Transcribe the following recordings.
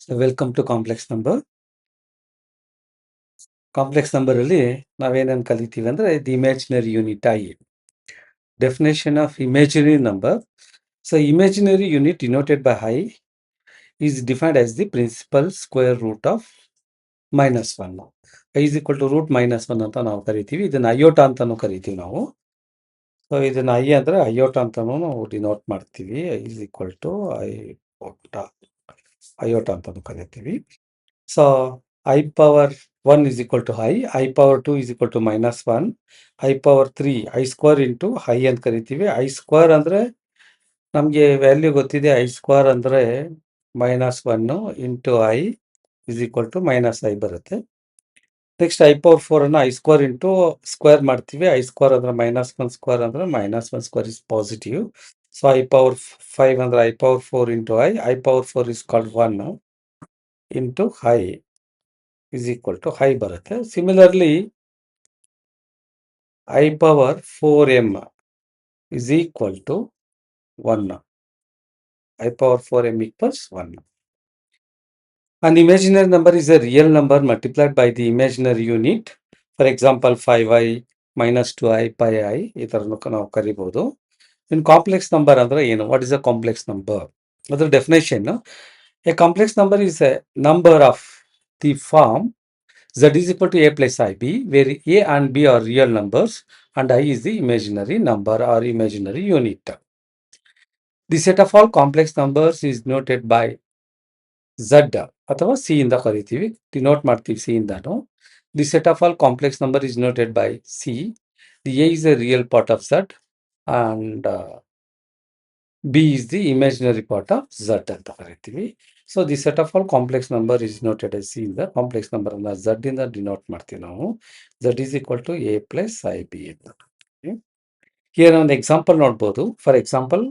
So welcome to complex number. Complex number ಅಲ್ಲಿ ನಾವೇನೇನು ಕಲಿತೀವಿ ಅಂದ್ರೆ the imaginary unit i. Definition of imaginary number. So imaginary unit denoted by i is defined as the principal square root of -1. I is equal to root -1 ಅಂತ ನಾವು ಕರಿತೀವಿ. ಇದನ್ನ ಅಯೋಟಾ ಅಂತಾನು ಕರಿತೀವಿ ನಾವು. ಸೊ ಇದನ್ನ ಐ ಅಂದ್ರೆ ಅಯೋಟಾ ಅಂತಾನು ನಾವು ಡಿನೋಟ್ ಮಾಡ್ತೀವಿ. I is equal to iota ಅಂತಾನು ಕರಿತೀವಿ. So I power 1 is equal to I power 2 is equal to -1, I power 3 I square into I ಅಂತ ಕರಿತೀವಿ. I square ಅಂದ್ರೆ ನಮಗೆ ವ್ಯಾಲ್ಯೂ ಗೊತ್ತಿದೆ. I square ಅಂದ್ರೆ -1 into I is equal to -I ಬರುತ್ತೆ. Next I power 4 ಅನ್ನು I square into square ಮಾಡ್ತೀವಿ. I square ಅಂದ್ರೆ -1 ಸ್ಕ್ವೇರ್ ಅಂದ್ರೆ -1 square is positive. So I power 5 ಅಂದ್ರೆ I power 4 into I power 4 is called 1 into I is equal to I ಬರುತ್ತೆ. Similarly I power 4m is equal to 1. I power 4m equals 1. An imaginary number is a real number multiplied by the imaginary unit. For example, 5i minus 2i pi I ಈ ಥರನೂ ನಾವು ಕರಿಬೋದು. ಇನ್ನು complex number ಅಂದರೆ ಏನು? What is a complex number? ಅದರ definition: a complex number is a number of the form z is equal to a plus ib, where a and b are real numbers and I is the imaginary number or imaginary unit. The set of all complex numbers is denoted by z ಅಥವಾ c ಇಂದ ಕರಿತೀವಿ, denote ಮಾಡ್ತೀವಿ c ಇಂದಾನು. The set of all complex number is denoted by c. The a is a real part of z and b is the imaginary part of z ಅಂತ ಕರಿತೀವಿ. So the set of all complex number is noted as C ಇಂದ. Complex number ಅನ್ನ z ಇಂದ denote ಮಾಡ್ತೀವಿ ನಾವು. Z is equal to A plus I B ಅಂತ. Here ಒಂದು example ನೋಡ್ಬೋದು. For example,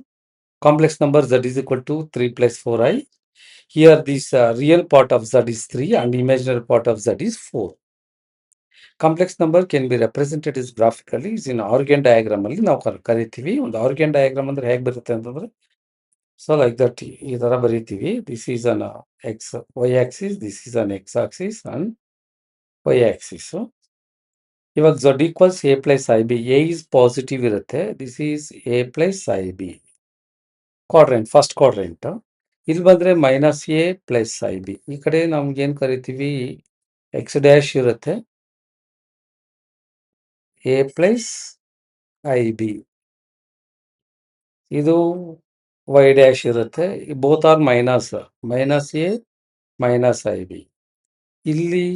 complex number Z is equal to 3 plus 4i. Here this real part of z is 3 and imaginary part of z is 4. Complex number can be represented is graphically is in organ diagram ಅಲ್ಲಿ ನಾವು ಕರಿತೀವಿ. ಒಂದು organ diagram ಅಂದ್ರೆ ಹೇಗೆ ಬರುತ್ತೆ ಅಂತಂದ್ರೆ, so like that ಈ ತರ ಬರೀತೀವಿ. This is an X Y axis, this is an X axis and Y axis. ಇವಾಗ Z equals A plus I B. A is positive ಇರುತ್ತೆ. This is A plus I B quadrant, first quadrant. ಇಲ್ಲಿ ಬಂದ್ರೆ minus A plus I B. ಈ ಕಡೆ ನಮ್ಗೆ ಏನ್ ಕರಿತೀವಿ, X dash ಇರುತ್ತೆ, ಎ ಪ್ಲಸ್ ಐ ಬಿ. ಇದು ವೈ ಡ್ಯಾಶ್ ಇರುತ್ತೆ. Both are minus, minus A minus I B. ಇಲ್ಲಿ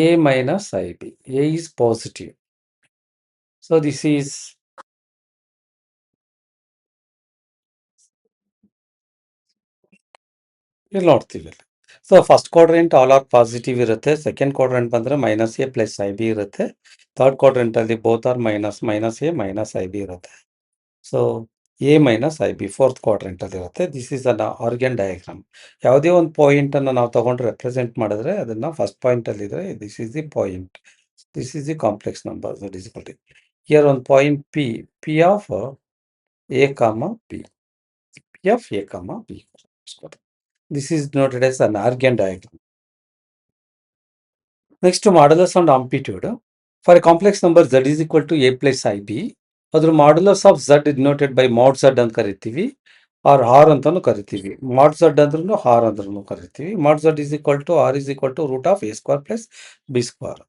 A minus I B. A is positive. So this is ಇಲ್ಲಿ ನೋಡ್ತೀವಿ. So first quadrant all are positive ಇರುತ್ತೆ. Second quadrant ಬಂದ್ರೆ minus A plus I B ಇರುತ್ತೆ. Third quadrant ಅಲ್ಲಿ both are minus, minus A minus I B ಇರುತ್ತೆ. So A minus I B fourth quadrant ಅಲ್ಲಿ ಇರುತ್ತೆ. This is an Argand diagram. ಯಾವುದೇ ಒಂದು point ಅನ್ನು ನಾವು ತಗೊಂಡು ರೆಪ್ರೆಸೆಂಟ್ ಮಾಡಿದ್ರೆ ಅದನ್ನ ಫಸ್ಟ್ ಪಾಯಿಂಟ್ ಅಲ್ಲಿ ಇದ್ರೆ this is the point, this is the complex number that is equal to. Here ಒಂದು point P, P of A comma B, P of A comma B. This is denoted as an argand diagram. Next, modulus and amplitude. For a complex number z is equal to a plus ib, ಅದರ modulus of z denoted by mod z ಅಂತ ಕರಿತೀವಿ, R R ಅಂತಾನು ಕರಿತೀವಿ. mod z ಅಂದ್ರೂ R ಅಂದ್ರೂ ಕರಿತೀವಿ. mod z is equal to r is equal to root of a square plus b square.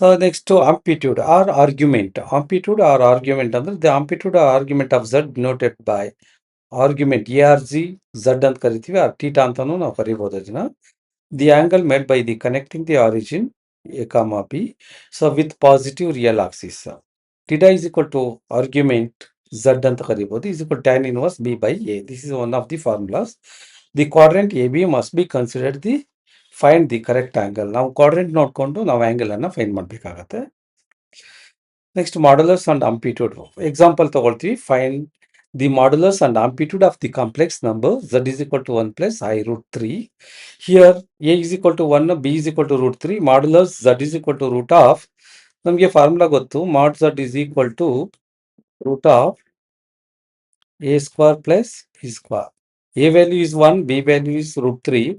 So next to amplitude or argument. Amplitude or argument ಅಂದ್ರೆ the amplitude or argument of z denoted by argument A R G Z ಅಂತ ಕರಿತೀವಿ, R theta ಅಂತಾನು ನಾವು ಕರಿಬಹುದು ಅದನ್ನ. The angle made by the connecting the origin A comma B, so with positive real axis. Theta is equal to argument Z ಅಂತ ಕರಿಬಹುದು, is equal tan inverse B by A. This is one of the formulas. The quadrant A B must be considered the find the correct angle. ನಾವು quadrant ನೋಡ್ಕೊಂಡು ನಾವು angle ಅನ್ನ find ಮಾಡ್ಬೇಕಾಗತ್ತೆ. Next modulus and amplitude example ತಗೊಳ್ತೀವಿ. ಫೈಂಡ್ the modulus and amplitude of the complex number z is equal to 1 plus I root 3. Here a is equal to 1, b is equal to root 3. Modulus z is equal to root of, ನಮಗೆ formula ಗೊತ್ತು, mod z is equal to root of a square plus b square. A value is 1, B value is root 3.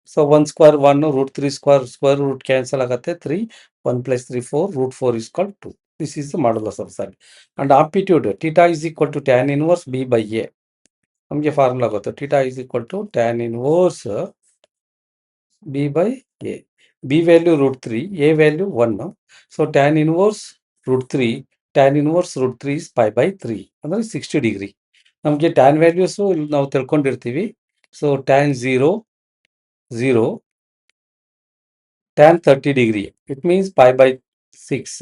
So 1 square 1, root 3 square root cancel ಆಗತ್ತೆ 3, 1 plus 3 4, root 4 is called 2. This is the modulus of Z. And amplitude theta is equal to tan inverse B by A. ನಮಗೆ formula ಗೊತ್ತು, theta is equal to tan inverse B by A. B value root 3, A value 1. So tan inverse root 3, tan inverse root 3 is pi by 3, ಅಂದರೆ 60 degree. ನಮಗೆ tan values ನಾವು ತಿಳ್ಕೊಂಡಿರ್ತೀವಿ. So tan 0, 0, tan 30 degree, it means pi by 6,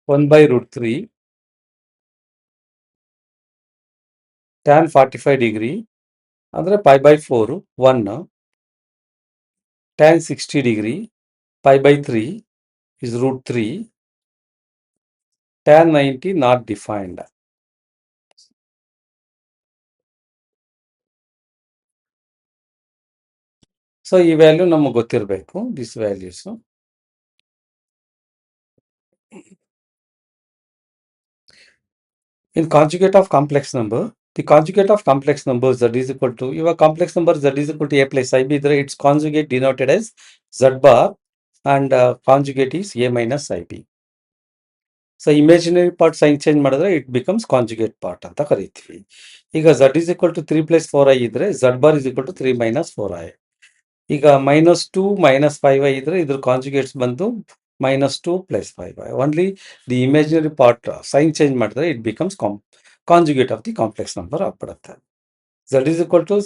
1 by root 3, tan 45 degree ಅಂದರೆ pi by 4, 1, tan 60 degree, pi by 3 is root 3, tan 90 not defined. So ಈ value ನಮಗೆ ಗೊತ್ತಿರಬೇಕು, this values. In conjugate of complex number, the conjugate of complex numbers z is equal to, ಇವಾಗ complex number z is equal to a plus ib ಇದ್ರೆ its conjugate denoted as z bar and conjugate is a minus ib. So imaginary part sign change ಮಾಡಿದ್ರೆ it becomes conjugate part ಅಂತ ಕರಿತೀವಿ. ಈಗ z is equal to 3 plus 4i ಇದ್ರೆ z bar is equal to 3 minus 4i. ಈಗ -2 minus 5i ಇದ್ರೆ ಇದ್ರ ಕಾಂಜುಗೇಟ್ಸ್ ಬಂದು -2 plus 5i. Only the imaginary part sign change ಮಾಡಿದ್ರೆ it becomes conjugate of the complex number ಆಗ್ಬಿಡುತ್ತೆ. z is equal to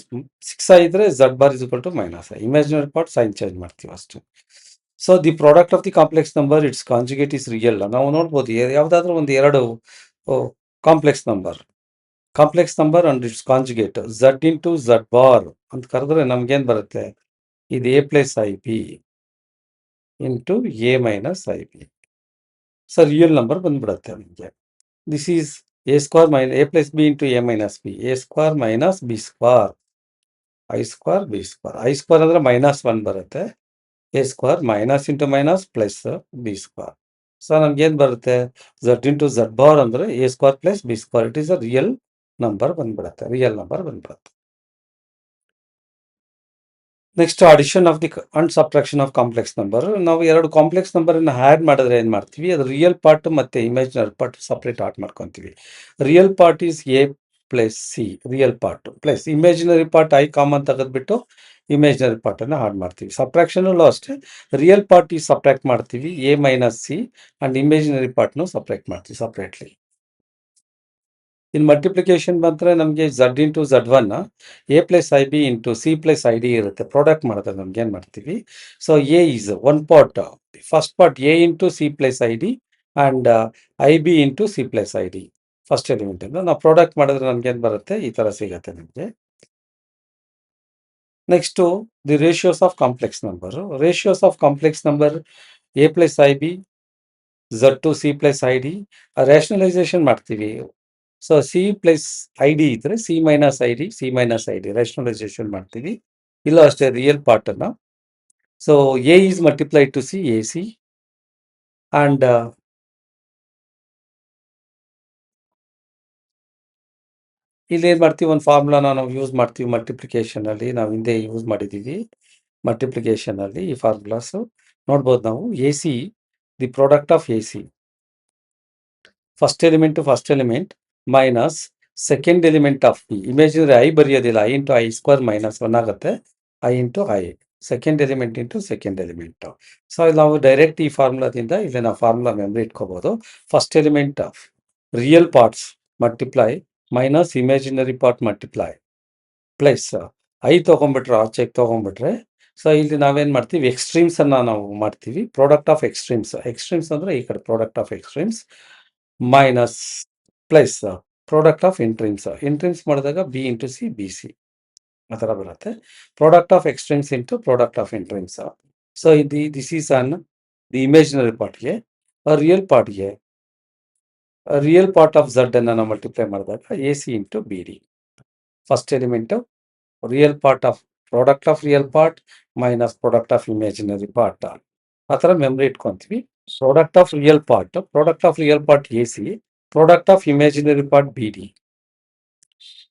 6i ಇದ್ರೆ z bar is equal to -i. Imaginary part sign change ಮಾಡ್ತೀವಿ ಅಷ್ಟೇ. So the product of the complex number its conjugate is real. ನಾವು ನೋಡ್ಬೋದು ಯಾವುದಾದ್ರೂ ಒಂದು ಎರಡು complex number and its conjugate z into z bar ಅಂತ ಕರೆದ್ರೆ ನಮ್ಗೇನ್ ಬರುತ್ತೆ, ಇದು a plus I B into A minus I B. So real number ಬಂದ್ಬಿಡುತ್ತೆ ನಮಗೆ. This is a square minus a plus b into A minus b, a square minus B square, I square B square. I square ಅಂದ್ರೆ -1 ಬರುತ್ತೆ, a square minus into minus plus B square. So ನಮ್ಗೇನು ಬರುತ್ತೆ, z into z bar ಅಂದರೆ a square plus B square. It is a real number ಬಂದ್ಬಿಡುತ್ತೆ. Next addition of the and subtraction of complex number. ನಾವು ಎರಡು complex ನಂಬರನ್ನು add ಮಾಡಿದ್ರೆ ಏನು ಮಾಡ್ತೀವಿ, ಅದು ರಿಯಲ್ ಪಾರ್ಟ್ ಮತ್ತು ಇಮ್ಯಾಜಿನರಿ ಪಾರ್ಟ್ ಸಪ್ರೇಟ್ ಆಟ್ ಮಾಡ್ಕೊತೀವಿ. Real part is A plus C, real part plus imaginary part I common ತೆಗೆದ್ಬಿಟ್ಟು ಇಮ್ಯಾಜಿನರಿ ಪಾರ್ಟನ್ನು ಆಡ್ ಮಾಡ್ತೀವಿ. ಸಬ್ಟ್ರಾಕ್ಷನಲ್ಲೂ ಅಷ್ಟೇ, ರಿಯಲ್ ಪಾರ್ಟ್ ಈ ಸಬ್ಟ್ರಾಕ್ಟ್ ಮಾಡ್ತೀವಿ, A minus C, and imaginary ಪಾರ್ಟ್ನು ಸಪ್ರೇಟ್ ಮಾಡ್ತೀವಿ ಸಪ್ರೇಟ್ಲಿ. ಇನ್ ಮಲ್ಟಿಪ್ಲಿಕೇಶನ್ ಬಂದರೆ ನಮಗೆ z into z1 a plus I B into C plus I D ಇರುತ್ತೆ. ಪ್ರಾಡಕ್ಟ್ ಮಾಡಿದ್ರೆ ನಮ್ಗೆ ಏನು ಮಾಡ್ತೀವಿ, so A is one part, first part A into C plus I D and I B into C plus I D first ಎಲಿಮೆಂಟಿಂದ ನಾವು product ಮಾಡಿದ್ರೆ ನಮ್ಗೇನು ಬರುತ್ತೆ, ಈ ಥರ ಸಿಗುತ್ತೆ ನಮಗೆ. Next the ratios of complex number. Ratios of complex number A plus I B, z to C plus I D, rationalization ಮಾಡ್ತೀವಿ. So C plus I D ಇದ್ರೆ C minus I D rationalization ಮಾಡ್ತೀವಿ. ಇಲ್ಲ ಅಷ್ಟೇ real ಪಾರ್ಟನ್ನು. So A is multiplied to C, A C, and ಇಲ್ಲೇನು ಮಾಡ್ತೀವಿ, ಒಂದು ಫಾರ್ಮುಲಾನ ನಾವು ಯೂಸ್ ಮಾಡ್ತೀವಿ ಮಲ್ಟಿಪ್ಲಿಕೇಶನಲ್ಲಿ. ನಾವು ಹಿಂದೆ ಯೂಸ್ ಮಾಡಿದ್ದೀವಿ ಮಲ್ಟಿಪ್ಲಿಕೇಶನಲ್ಲಿ. ಈ ಫಾರ್ಮುಲಾಸು ನೋಡ್ಬೋದು ನಾವು. A C, the product of A C, first element minus second element of B. Imaginary I ಬರೆಯೋದಿಲ್ಲ, I into I square minus 1 ಆಗುತ್ತೆ, I into I, second element into second element. So ನಾವು direct ಈ ಫಾರ್ಮುಲಾದಿಂದ ಇಲ್ಲಿ ನಾವು formula memory ಇಟ್ಕೋಬೋದು. First element of real parts multiply minus imaginary part multiply plus I ತೊಗೊಂಡ್ಬಿಟ್ರೆ ಆಚೆಗೆ ತೊಗೊಂಡ್ಬಿಟ್ರೆ, ಸೊ ಇಲ್ಲಿ ನಾವೇನು ಮಾಡ್ತೀವಿ, ಎಕ್ಸ್ಟ್ರೀಮ್ಸನ್ನು ನಾವು ಮಾಡ್ತೀವಿ. ಪ್ರಾಡಕ್ಟ್ ಆಫ್ ಎಕ್ಸ್ಟ್ರೀಮ್ಸ್ ಅಂದರೆ ಈ ಕಡೆ product of extremes minus plus product of interims ಮಾಡಿದಾಗ B into C, B C ಆ ಥರ ಬರುತ್ತೆ. Product of extremes into product of interims. So this is on the imaginary ಪಾರ್ಟ್ಗೆ. ರಿಯಲ್ ಪಾರ್ಟ್ ಆಫ್ ಝಡ್ ಅನ್ನು ನಾವು ಮಲ್ಟಿಪ್ಲೈ ಮಾಡಿದಾಗ A C into B D. First element real part of product of real part minus product of imaginary part, ಆ ಥರ memory ಇಟ್ಕೊತೀವಿ. Product of real part A C, product of imaginary part B D.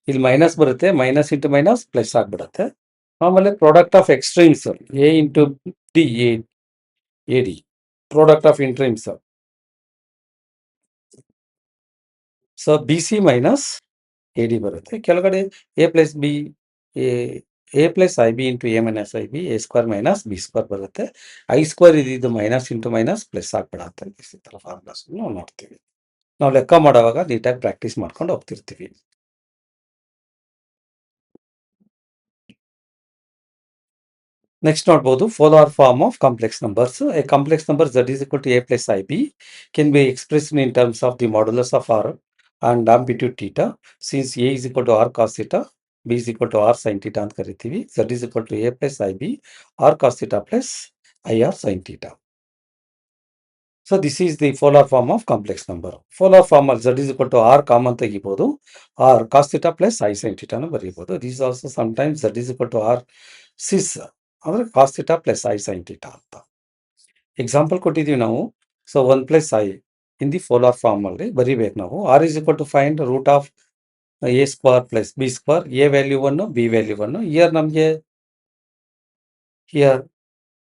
ಇಲ್ಲಿ minus ಬರುತ್ತೆ, minus into minus plus ಆಗಿಬಿಡುತ್ತೆ. ಆಮೇಲೆ product of extremes A into D A D product of interims. So B C minus A D ಬರುತ್ತೆ. ಕೆಳಗಡೆ A plus B A plus I B into A minus I B A square minus B square ಬರುತ್ತೆ. I square ಇದು minus into minus plus ಆಗಿಬಿಡುತ್ತೆ. ಈ ಥರ formulas ನೋಡ್ತೀವಿ. ನಾವು ಲೆಕ್ಕ ಮಾಡೋವಾಗ ನೀಟಾಗಿ ಪ್ರಾಕ್ಟೀಸ್ ಮಾಡ್ಕೊಂಡು ಹೋಗ್ತಿರ್ತೀವಿ. ನೆಕ್ಸ್ಟ್ ನೋಡ್ಬೋದು polar form of complex numbers. A complex number z is equal to a plus ib can be expressed in terms of the modulus of r and amplitude theta. Since a is equal to r cos theta, b is equal to r sin theta ಅಂತ ಕರಿತೀವಿ. z is equal to a plus ib r cos theta plus ir sin theta. So this is the polar form of complex number. Polar form z is equal to r common ತೆಗಿಬೋದು, r cos theta plus i sin theta ನು ಬರೀಬೋದು. This also sometimes z is equal to r cis ಅಂದರೆ cos theta plus I sine theta ಅಂತ example ಕೊಟ್ಟಿದ್ದೀವಿ ನಾವು. So 1 plus i in the polar form ಅಲ್ಲಿ ಬರೀಬೇಕು ನಾವು. R is equal to find root of A square plus B square, a value 1 B value 1. Here ನಮಗೆ here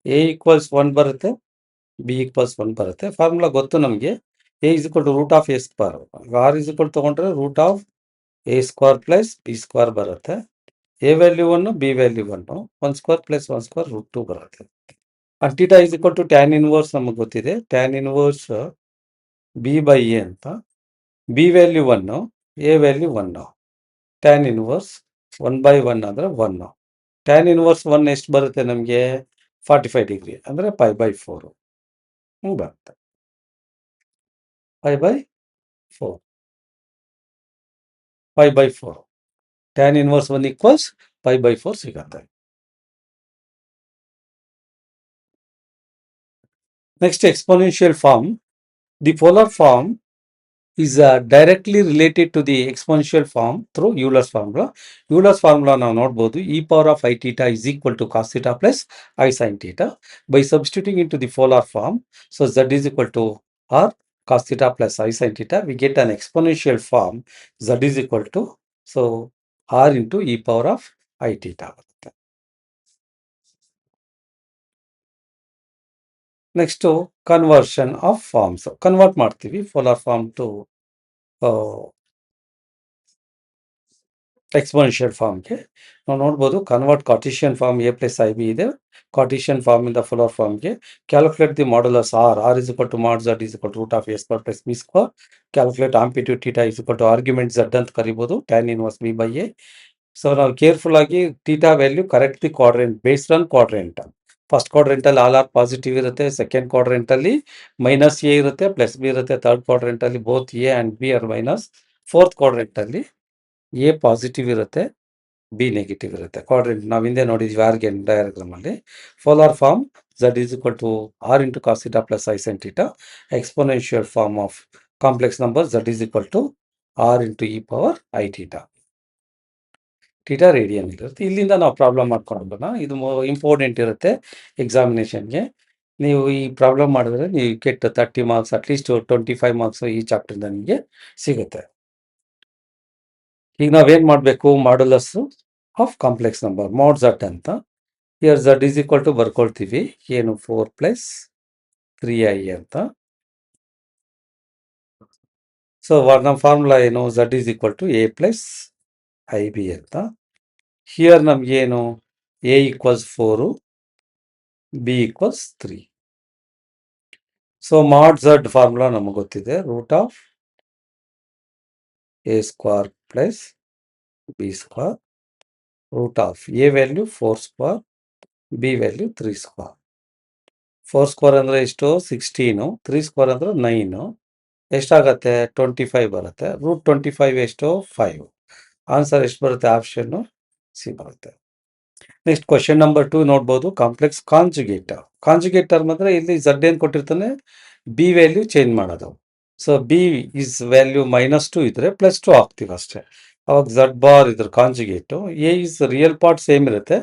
a equals 1 ಬರುತ್ತೆ, b equals 1 ಬರುತ್ತೆ. Formula ಗೊತ್ತು ನಮಗೆ. A is equal to root of A square, r is equal ತೊಗೊಂಡ್ರೆ root of A square plus B square ಬರುತ್ತೆ. A value 1 B value 1 1 square plus 1 square root 2 ಬರುತ್ತೆ. And theta is equal to tan inverse ನಮಗೆ ಗೊತ್ತಿದೆ. Tan inverse B by A ಅಂತ. B value 1 A value 1. Tan inverse 1 by 1 ಅಂದರೆ 1. Tan inverse 1 ಎಷ್ಟು ಬರುತ್ತೆ ನಮಗೆ 45 degree ಅಂದರೆ ಪೈ ಬೈ 4 ಹಿಂಗೆ ಬರುತ್ತೆ. Pi by 4 tan inverse 1 equals pi by 4 ಸಿಗುತ್ತೆ. Next, exponential form. The polar form is directly related to the exponential form through Euler's formula. Euler's formula ನಾವು ನೋಡ್ಬೋದು. e power of I theta is equal to cos theta plus I sin theta. By substituting into the polar form, so z is equal to r cos theta plus I sin theta, we get an exponential form. Z is equal to so r into e power of I theta. Next conversion of forms. Convert ಮಾಡ್ತೀವಿ polar form to exponential ಫಾರ್ಮ್ಗೆ. ನಾವು ನೋಡ್ಬೋದು convert Cartesian form a plus I b ಇದೆ. Cartesian ಫಾರ್ಮಿಂದ polar ಫಾರ್ಮ್ಗೆ calculate the modulus r is equal to mod z is equal to root of A square plus B square. Calculate amplitude theta is equal to argument Z ಅಂತ ಕರಿಬೋದು, tan inverse B by a. So ನಾವು careful ಆಗಿ theta value correct the quadrant based on quadrant. First ಕ್ವಾಡ್ರೆಂಟಲ್ಲಿ all are positive ಇರುತ್ತೆ, second ಕ್ವಾಡ್ರೆಂಟಲ್ಲಿ minus A ಇರುತ್ತೆ plus B ಇರುತ್ತೆ, third ಕ್ವಾಡ್ರೆಂಟಲ್ಲಿ both A and B are minus, fourth ಕ್ವಾಡ್ರೆಂಟಲ್ಲಿ A positive ಇರುತ್ತೆ ಬಿ ನೆಗೆಟಿವ್ ಇರುತ್ತೆ. ಕ್ವಾಡ್ರೆಂಟ್ ನಾವು ಹಿಂದೆ ನೋಡಿದ್ವಿ ಆರ್ಗೆನ್ ಡಯಾಗ್ರಾಮಲ್ಲಿ. Polar form Z is equal to R into cos theta plus I sine theta. Exponential form of complex number Z is equal to R into E power I theta. Theta radian ಇರುತ್ತೆ. ಇಲ್ಲಿಂದ ನಾವು problem ಮಾಡ್ಕೊಂಡು ಇದು important ಇರುತ್ತೆ ಎಕ್ಸಾಮಿನೇಷನ್ಗೆ. ನೀವು ಈ problem ಮಾಡಿದ್ರೆ ನೀವು ಕೆಟ್ಟ 30 ಮಾರ್ಕ್ಸ್ ಅಟ್ಲೀಸ್ಟ್ 25 ಮಾರ್ಕ್ಸ್ ಈ ಚಾಪ್ಟರ್ನಿಂದ ನಿಮಗೆ ಸಿಗುತ್ತೆ. ಈಗ ನಾವೇನು ಮಾಡಬೇಕು, modulus of complex number mod Z ಅಂತ. Here Z is equal to ಬರ್ಕೊಳ್ತೀವಿ ಏನು 4 ಪ್ಲಸ್ 3i ಅಂತ. ಸೊ ನಮ್ಮ ಫಾರ್ಮುಲಾ ಏನು, Z is equal to A plus I B ಅಂತ. ಹಿಯರ್ ನಮಗೇನು A equals 4 B equals 3. So mod Z formula ನಮಗೆ ಗೊತ್ತಿದೆ, root of A square plus B square, root of A value 4 square, B value 3 square. 4 square ಅಂದರೆ ಎಷ್ಟು 16, 3 square ಅಂದರೆ 9, ಎಷ್ಟಾಗತ್ತೆ 25 ಬರುತ್ತೆ. Root 25 ಎಷ್ಟು 5. ಆನ್ಸರ್ ಎಷ್ಟು ಬರುತ್ತೆ, ಆಪ್ಷನ್ನು ಸಿ ಬರುತ್ತೆ. ನೆಕ್ಸ್ಟ್ ಕ್ವಶನ್ ನಂಬರ್ 2 ನೋಡ್ಬೋದು, ಕಾಂಪ್ಲೆಕ್ಸ್ ಕಾಂಜುಗೇಟ್. ಕಾಂಜುಗೇಟ್ ಟರ್ಮ್ ಅಂದರೆ ಇಲ್ಲಿ ಝಡ್ ಏನು ಕೊಟ್ಟಿರ್ತಾನೆ, ಬಿ ವ್ಯಾಲ್ಯೂ ಚೇಂಜ್ ಮಾಡೋದು. ಸೊ ಬಿ ಇಸ್ ವ್ಯಾಲ್ಯೂ -2 ಇದ್ರೆ +2 ಹಾಕ್ತೀವಿ ಅಷ್ಟೇ. ಅವಾಗ ಝಡ್ ಬಾರ್ ಇದ್ರ conjugate. A is real part same ಇರುತ್ತೆ,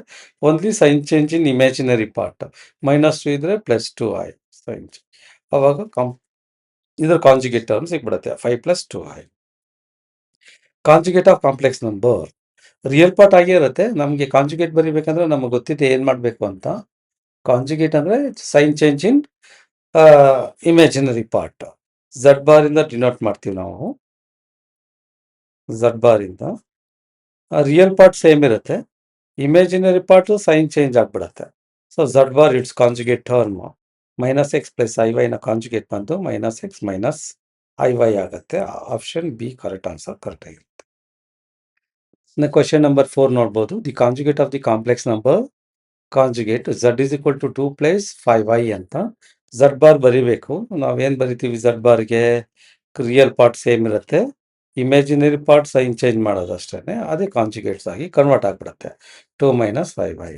only sign change in imaginary part. -2 ಇದ್ರೆ +2i ಸೈನ್. ಅವಾಗ ಇದ್ರ ಕಾಂಜುಗೇಟ್ ಟರ್ಮ್ ಸಿಗ್ಬಿಡುತ್ತೆ 5 + 2i. Conjugate of complex number real part ಆಗೇ ಇರುತ್ತೆ. ನಮಗೆ ಕಾಂಜುಗೇಟ್ ಬರಿಬೇಕಂದ್ರೆ ನಮಗೆ ಗೊತ್ತಿದೆ ಏನು ಮಾಡಬೇಕು ಅಂತ. ಕಾಂಜುಗೇಟ್ ಅಂದರೆ sign change in imaginary part. Z bar ಇಂದ ಡಿನೋಟ್ ಮಾಡ್ತೀವಿ ನಾವು. ಝಡ್ ಬಾರ್ ಇಂದ ರಿಯಲ್ ಪಾರ್ಟ್ ಸೇಮ್ ಇರುತ್ತೆ, ಇಮ್ಯಾಜಿನರಿ ಪಾರ್ಟ್ ಸೈನ್ ಚೇಂಜ್ ಆಗ್ಬಿಡುತ್ತೆ. So Z bar it's conjugate term minus X plus I ವೈನ ಕಾಂಜುಗೇಟ್ ಬಂದು minus X minus I Y ಆಗುತ್ತೆ. Option B correct answer, correct ಆಗಿರುತ್ತೆ. Question number 4 ನೋಡ್ಬೋದು. The conjugate of the complex number conjugate Z is equal to 2 plus 5i ಅಂತ. Z bar ಬರಿಬೇಕು. ನಾವೇನು ಬರಿತೀವಿ z ಬಾರ್ಗೆ? ರಿಯಲ್ ಪಾರ್ಟ್ ಸೇಮ್ ಇರುತ್ತೆ, imaginary part sign change ಮಾಡೋದು ಅಷ್ಟೇ. ಅದೇ ಕಾಂಜುಗೇಟ್ಸ್ ಆಗಿ ಕನ್ವರ್ಟ್ ಆಗಿಬಿಡುತ್ತೆ. 2 minus 5i.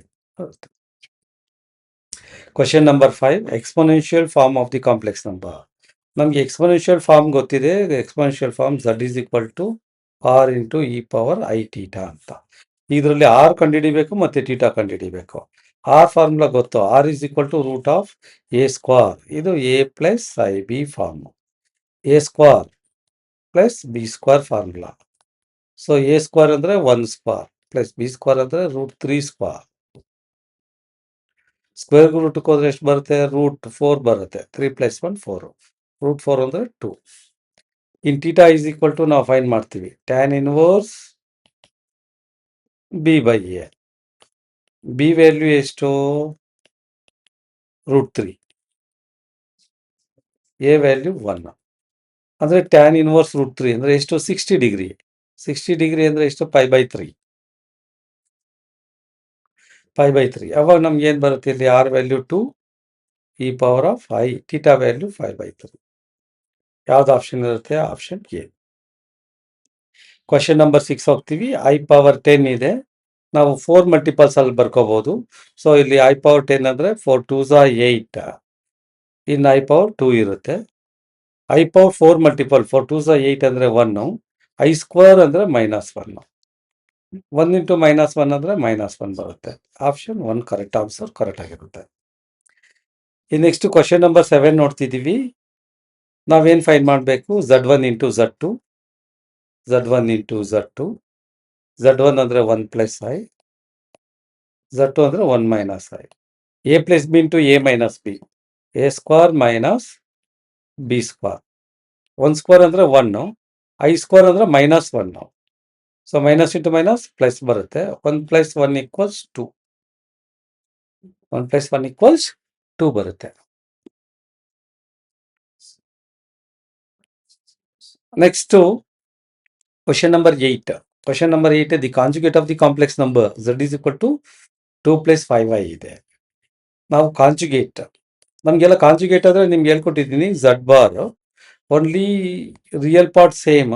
Question number 5 exponential form of the complex number. ನಮಗೆ ಎಕ್ಸ್ಪೋನೆನ್ಷಿಯಲ್ ಫಾರ್ಮ್ ಗೊತ್ತಿದೆ. Exponential form Z is equal to R into E power i theta ಅಂತ. ಇದರಲ್ಲಿ ಆರ್ ಕಂಡುಹಿಡಿಬೇಕು ಮತ್ತು ಟೀಟಾ ಕಂಡುಹಿಡಿಬೇಕು. ಆರ್ ಫಾರ್ಮುಲಾ ಗೊತ್ತು, r is equal to root of A square. ಇದು A plus I b form. A square plus B square formula. So a square ಅಂದರೆ 1 square plus B square ಅಂದರೆ √3 square. Square ರೂಟ್ಗೆ ಹೋದ್ರೆ ಎಷ್ಟು ಬರುತ್ತೆ? √4 ಬರುತ್ತೆ. 3 + 1 4. √4 ಅಂದರೆ 2. ಇನ್ ಟೀಟಾ ಈಸ್ ಈಕ್ವಲ್ ಟು ನಾವು find ಮಾಡ್ತೀವಿ tan inverse B by A. B value ಎಷ್ಟು? √3. A value 1. ಅಂದರೆ ಟ್ಯಾನ್ ಇನ್ವರ್ಸ್ √3 ಅಂದರೆ ಎಷ್ಟು? 60 ಡಿಗ್ರಿ. 60 ಡಿಗ್ರಿ ಅಂದರೆ ಎಷ್ಟು? π/3. π/3. ಅವಾಗ ನಮ್ಗೆ ಏನು ಬರುತ್ತೆ ಇಲ್ಲಿ? R value 2 E power of i, theta value 5/3. ಯಾವ್ದು ಆಪ್ಷನ್ ಇರುತ್ತೆ? Option A. ಕ್ವಶನ್ ನಂಬರ್ 6 ಹೋಗ್ತೀವಿ. ಐ ಪವರ್ 10 ಇದೆ, ನಾವು 4 ಮಲ್ಟಿಪಲ್ಸ್ ಅಲ್ಲಿ ಬರ್ಕೋಬಹುದು. ಸೊ ಇಲ್ಲಿ ಐ ಪವರ್ 10 ಅಂದರೆ 4 2s are 8. ಇನ್ನು ಐ ಪವರ್ 2 ಇರುತ್ತೆ. I power 4 multiple 4 2s are 8 ಅಂದರೆ 1. ಐ ಸ್ಕ್ವೇರ್ ಅಂದರೆ -1. 1 ಇಂಟು -1 ಅಂದರೆ -1 ಬರುತ್ತೆ. ಆಪ್ಷನ್ 1 ಕರೆಕ್ಟ್ ಆನ್ಸರ್, ಕರೆಕ್ಟ್ ಆಗಿರುತ್ತೆ. ಈ ನೆಕ್ಸ್ಟ್ ಕ್ವಶನ್ ನಂಬರ್ 7 ನೋಡ್ತಿದ್ದೀವಿ. ನಾವೇನು ಫೈಂಡ್ ಮಾಡಬೇಕು? Z1 into Z2. Z1 into Z2. Z1 ಅಂದರೆ 1 ಪ್ಲಸ್ ಐ, Z2 ಅಂದರೆ 1 minus I. A plus b into A minus B. A square minus B square. 1 square ಅಂದರೆ 1, i square ಅಂದರೆ -1. So minus into minus plus ಬರುತ್ತೆ. 1 + 1 = 2. 1 + 1 = 2 ಬರುತ್ತೆ. Next question number 8. Question number 8 the conjugate of the complex number Z is equal to 2 + 5i ಇದೆ. ನಾವು conjugate, ನಮಗೆಲ್ಲ conjugate ಅಂದರೆ ನಿಮ್ಗೆ ಹೇಳ್ಕೊಟ್ಟಿದ್ದೀನಿ. Z bar only real part same,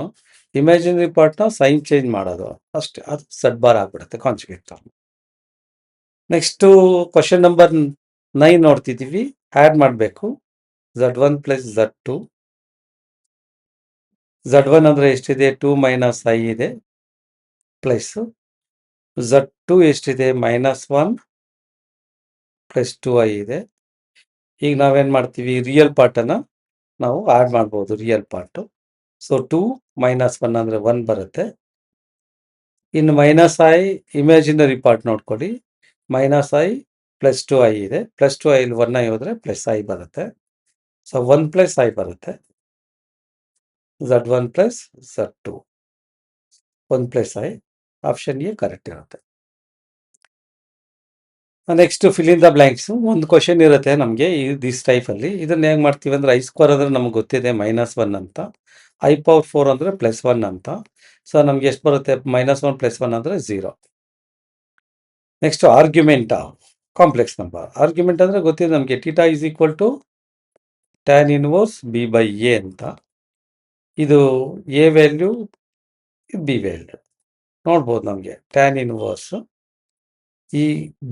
imaginary ಪಾರ್ಟ್ನ ಸೈನ್ ಚೇಂಜ್ ಮಾಡೋದು ಅಷ್ಟೇ. ಅದು ಝಡ್ ಬಾರ್ ಆಗಿಬಿಡುತ್ತೆ ಕಾಂಜುಗೇಟ್. ನೆಕ್ಸ್ಟು ಕ್ವಶನ್ ನಂಬರ್ 9 ನೋಡ್ತಿದ್ದೀವಿ. ಆ್ಯಡ್ ಮಾಡಬೇಕು Z1 + Z2. Z1 ಅಂದರೆ ಎಷ್ಟಿದೆ? 2 ಮೈನಸ್ ಐ ಇದೆ, ಪ್ಲಸ್ Z2 ಎಷ್ಟಿದೆ? -1 + 2i ಇದೆ. ಈಗ ನಾವೇನು ಮಾಡ್ತೀವಿ? ರಿಯಲ್ ಪಾರ್ಟನ್ನು ನಾವು ಆ್ಯಡ್ ಮಾಡ್ಬೋದು, ರಿಯಲ್ ಪಾರ್ಟು. ಸೊ 2 - 1 ಅಂದರೆ 1 ಬರುತ್ತೆ. ಇನ್ನು -i ಇಮ್ಯಾಜಿನರಿ ಪಾರ್ಟ್ ನೋಡ್ಕೊಳ್ಳಿ. -i + 2i ಇದೆ. +2i ಇಲ್ಲಿ 1i ಹೋದರೆ +i ಬರುತ್ತೆ. ಸೊ 1 + i ಬರುತ್ತೆ. Z1 + Z2 1 + i. Option A correct ಇರುತ್ತೆ. Next fill in the blanks. ಒಂದು ಕ್ವಶನ್ ಇರುತ್ತೆ ನಮಗೆ ದಿಸ್ ಟೈಪಲ್ಲಿ. ಇದನ್ನು ಹೇಗೆ ಮಾಡ್ತೀವಿ ಅಂದರೆ ಐ ಸ್ಕ್ವೇರ್ ಅಂದರೆ ನಮಗೆ ಗೊತ್ತಿದೆ -1 ಅಂತ, ಐ ಪವರ್ 4 ಅಂದರೆ +1 ಅಂತ. ಸೊ ನಮ್ಗೆ ಎಷ್ಟು ಬರುತ್ತೆ? -1 + 1 ಅಂದರೆ 0. Next argument complex number. Argument ಅಂದರೆ ಗೊತ್ತಿದೆ ನಮಗೆ, theta is equal to tan inverse B by A ಅಂತ. ಇದು ಎ ವ್ಯಾಲ್ಯೂ, ಇದು ಬಿ ವ್ಯಾಲ್ಯೂ ನೋಡ್ಬೋದು. ನಮಗೆ ಟ್ಯಾನ್ ಇನ್ವರ್ಸ್ ಈ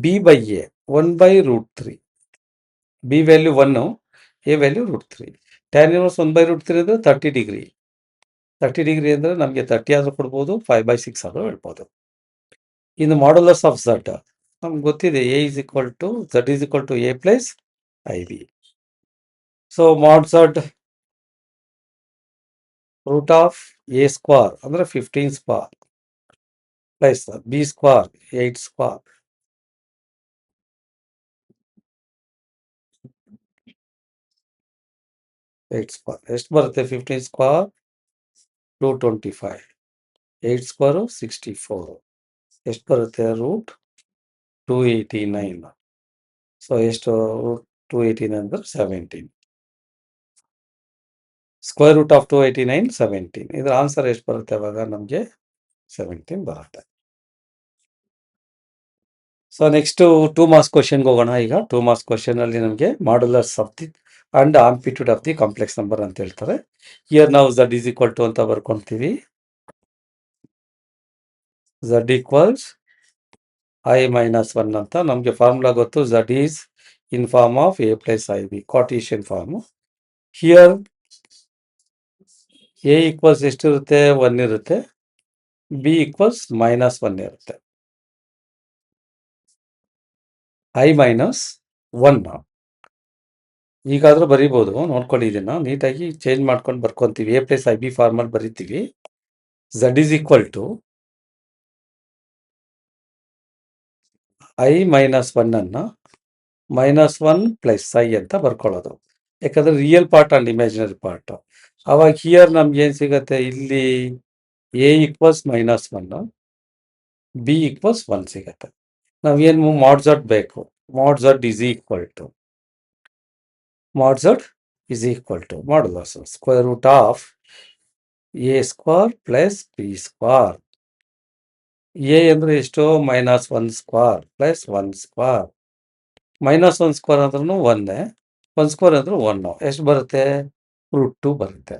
b by a 1/√3. B value 1, A value √3. Tan inverse 1/√3 ಅಂದರೆ 30 ಡಿಗ್ರಿ. 30 ಡಿಗ್ರಿ ಅಂದರೆ ನಮಗೆ 30 ಆದರೂ ಕೊಡ್ಬೋದು, 5/6 ಆದರೂ ಹೇಳ್ಬೋದು. ಇನ್ನು ಮಾಡ್ಯುಲಸ್ ಆಫ್ ಝಡ್ ನಮ್ಗೆ ಗೊತ್ತಿದೆ, A is equal to Z is equal to A plus I B. So mod Z root of A square ಅಂದರೆ 15 square plus B square 8 square ಎಷ್ಟು ಬರುತ್ತೆ? 15 ಸ್ಕ್ವಾರ್ 225, 8 ಸ್ಕ್ವಾರು 64, ಎಷ್ಟು ಬರುತ್ತೆ? ರೂಟ್ 289. ಸೊ ಎಷ್ಟು? ರೂಟ್ 289 ಅಂದರೆ 17. Square root of 289 17. ಇದರ answer ಎಷ್ಟು ಬರುತ್ತೆ? ಅವಾಗ ನಮಗೆ 17 ಬರುತ್ತೆ. ಸೊ ನೆಕ್ಸ್ಟು 2 ಮಾರ್ಕ್ಸ್ ಕ್ವಶನ್ಗೆ ಹೋಗೋಣ. ಈಗ 2 ಮಾರ್ಕ್ಸ್ ಕ್ವಶನಲ್ಲಿ ನಮಗೆ modulus of the and amplitude of the complex number ಅಂತ ಹೇಳ್ತಾರೆ. ಹಿಯರ್ ನಾವು z ಈಸ್ ಈಕ್ವಲ್ ಟು ಅಂತ ಬರ್ಕೊಂತೀವಿ. z ಈಕ್ವಲ್ಸ್ i ಮೈನಸ್ 1 ಅಂತ ನಮಗೆ ಫಾರ್ಮುಲಾ ಗೊತ್ತು. z is in form of a plus I B, Cartesian form. Here a equals ಎಷ್ಟಿರುತ್ತೆ? 1 ಇರುತ್ತೆ. b ಈಕ್ವಲ್ಸ್ ಮೈನಸ್ 1 ಇರುತ್ತೆ. i ಮೈನಸ್ 1 ಈಗಾದರೂ ಬರೀಬೋದು, ನೋಡ್ಕೊಳ್ಳಿ. ಇದನ್ನು ನೀಟಾಗಿ ಚೇಂಜ್ ಮಾಡ್ಕೊಂಡು ಬರ್ಕೊತೀವಿ. a ಪ್ಲಸ್ ಐ ಬಿ ಫಾರ್ಮಲ್ಲಿ ಬರೀತೀವಿ. z is equal to i minus 1 minus 1 plus i ಅಂತ ಬರ್ಕೊಳ್ಳೋದು. ಯಾಕಂದರೆ real part and imaginary part. ಆವಾಗ ಹಿಯರ್ ನಮ್ಗೆ ಏನು ಸಿಗುತ್ತೆ? ಇಲ್ಲಿ a equals minus 1, b equals 1 ಸಿಗುತ್ತೆ. ನಾವೇನು ಮಾಡ್ ಝಡ್ ಬೇಕು. Mod z is equal to modulus square root of A square plus B square. A ಅಂದರೆ ಎಷ್ಟು? Minus 1 square plus 1 square. Minus 1 square ಅಂದ್ರೂ 1, 1 ಸ್ಕ್ವಾರ್ ಅಂದ್ರೂ 1. ಎಷ್ಟು ಬರುತ್ತೆ? ರೂಟ್ 2 ಬರುತ್ತೆ.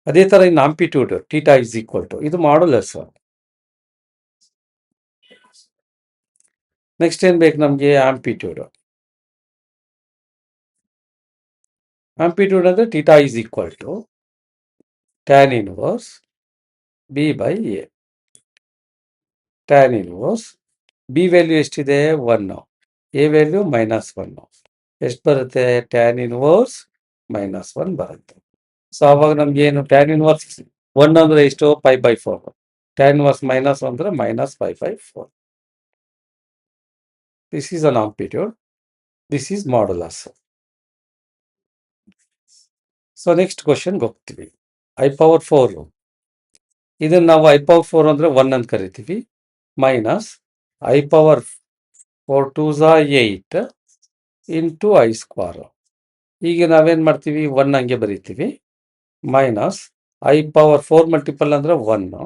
ಅದೇ ಥರ ಇನ್ನು amplitude theta is equal to, ಇದು ಮಾಡ್ಯುಲಸ್. ನೆಕ್ಸ್ಟ್ ಏನು ಬೇಕು ನಮಗೆ? ಆಂಪ್ಲಿಟ್ಯೂಡ್ ಅಂದರೆ theta is equal to tan inverse B by a. Tan inverse B value ಎಷ್ಟಿದೆ? 1, ಎ ವ್ಯಾಲ್ಯೂ ಮೈನಸ್ 1. ಎಷ್ಟು ಬರುತ್ತೆ? ಟ್ಯಾನ್ ಇನ್ವರ್ಸ್ ಮೈನಸ್ 1 ಬರುತ್ತೆ. ಸೊ ಅವಾಗ ನಮಗೇನು? ಟ್ಯಾನ್ ಇನ್ವರ್ಸ್ 1 ಅಂದರೆ ಎಷ್ಟು? 5/4. ಟ್ಯಾನ್ ಇನ್ವರ್ಸ್ ಮೈನಸ್ ಅಂದರೆ minus 5/4. This is an amplitude, this is modulus. So next ಕ್ವಶನ್ಗೆ ಹೋಗ್ತೀವಿ. i⁴ ಇದನ್ನು ನಾವು i⁴ ಅಂದರೆ 1 ಅಂತ ಕರಿತೀವಿ. Minus i⁴ 2 8 into I square. ಈಗ ನಾವೇನು ಮಾಡ್ತೀವಿ? 1 ಹಂಗೆ ಬರೀತೀವಿ. ಮೈನಸ್ i⁴ ಮಲ್ಟಿಪಲ್ ಅಂದರೆ 1,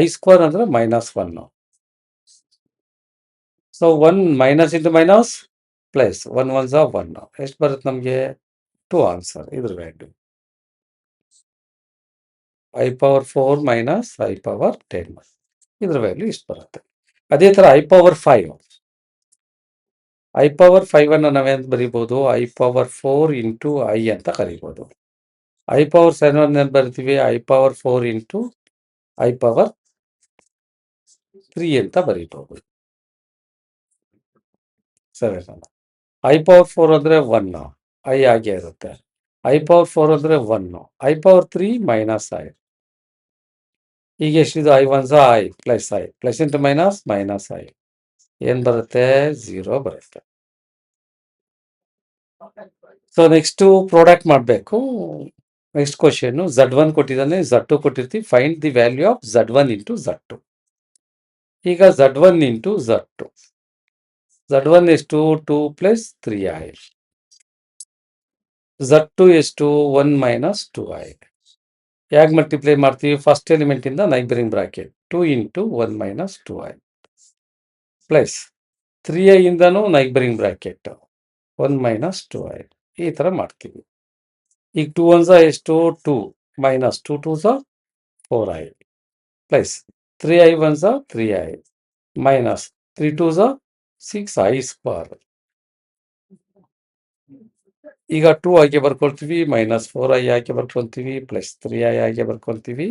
ಐ ಸ್ಕ್ವಾರ್ ಅಂದರೆ minus 1. So 1 minus into minus plus 1 1 1. ಎಷ್ಟು ಬರುತ್ತೆ ನಮಗೆ? 2 ಆನ್ಸರ್. ಇದ್ರ ವ್ಯಾಲ್ಯೂ i⁴ ಮೈನಸ್ i⁻10. ಇದ್ರ ವ್ಯಾಲ್ಯೂ ಇಷ್ಟು ಬರುತ್ತೆ. ಅದೇ ಥರ i⁴ ನಾವೇನು ಬರಿಬೋದು? i⁴ ಇಂಟು ಐ ಅಂತ ಕರಿಬೋದು. i⁴ ಏನು ಬರಿತೀವಿ? i⁴ ಇಂಟು i⁻3 ಅಂತ ಬರಿಬೋದು. 7. i⁴ ಅಂದರೆ 1, ಐ ಆಗೇ ಇರುತ್ತೆ. i⁴ ಅಂದರೆ 1, i⁻3 ಮೈನಸ್ ಐ. ಈಗ ಎಷ್ಟಿದು? i1 I plus I, plus into minus minus I. ಏನು ಬರುತ್ತೆ? 0 ಬರುತ್ತೆ. ಸೊ ನೆಕ್ಸ್ಟು ಪ್ರಾಡಕ್ಟ್ ಮಾಡಬೇಕು. ನೆಕ್ಸ್ಟ್ ಕ್ವಶನ್ನು z1 ಕೊಟ್ಟಿದ್ದಾನೆ, z2 ಕೊಟ್ಟಿರ್ತೀವಿ. Find the value of z1 into z2. ಈಗ z1 ಇಂಟು z2. z1 ಎಷ್ಟು? 2 ಪ್ಲಸ್ 3i. z2 ಎಷ್ಟು? 1 ಮೈನಸ್ 2i. ಹೇಗೆ ಮಲ್ಟಿಪ್ಲೈ ಮಾಡ್ತೀವಿ? ಫಸ್ಟ್ ಎಲಿಮೆಂಟಿಂದ neighbouring bracket 2 into 1 minus 2i plus 3i ಇಂದನೂ ನೈಬರಿಂಗ್ ಬ್ರಾಕೆಟ್ 1 ಮೈನಸ್ 2i. ಈ ಥರ ಮಾಡ್ತೀವಿ. ಈಗ 2 1 ಎಷ್ಟು? 2 minus 2 2 4i plus 3i 1 3i minus 3 2 6i square. ಈಗ 2 ಆಗಿ ಬರ್ಕೊಳ್ತೀವಿ, ಮೈನಸ್ 4i ಆಗಿ ಬರ್ಕೊಳ್ತೀವಿ, ಪ್ಲಸ್ 3i ಆಗಿ ಬರ್ಕೊಳ್ತೀವಿ.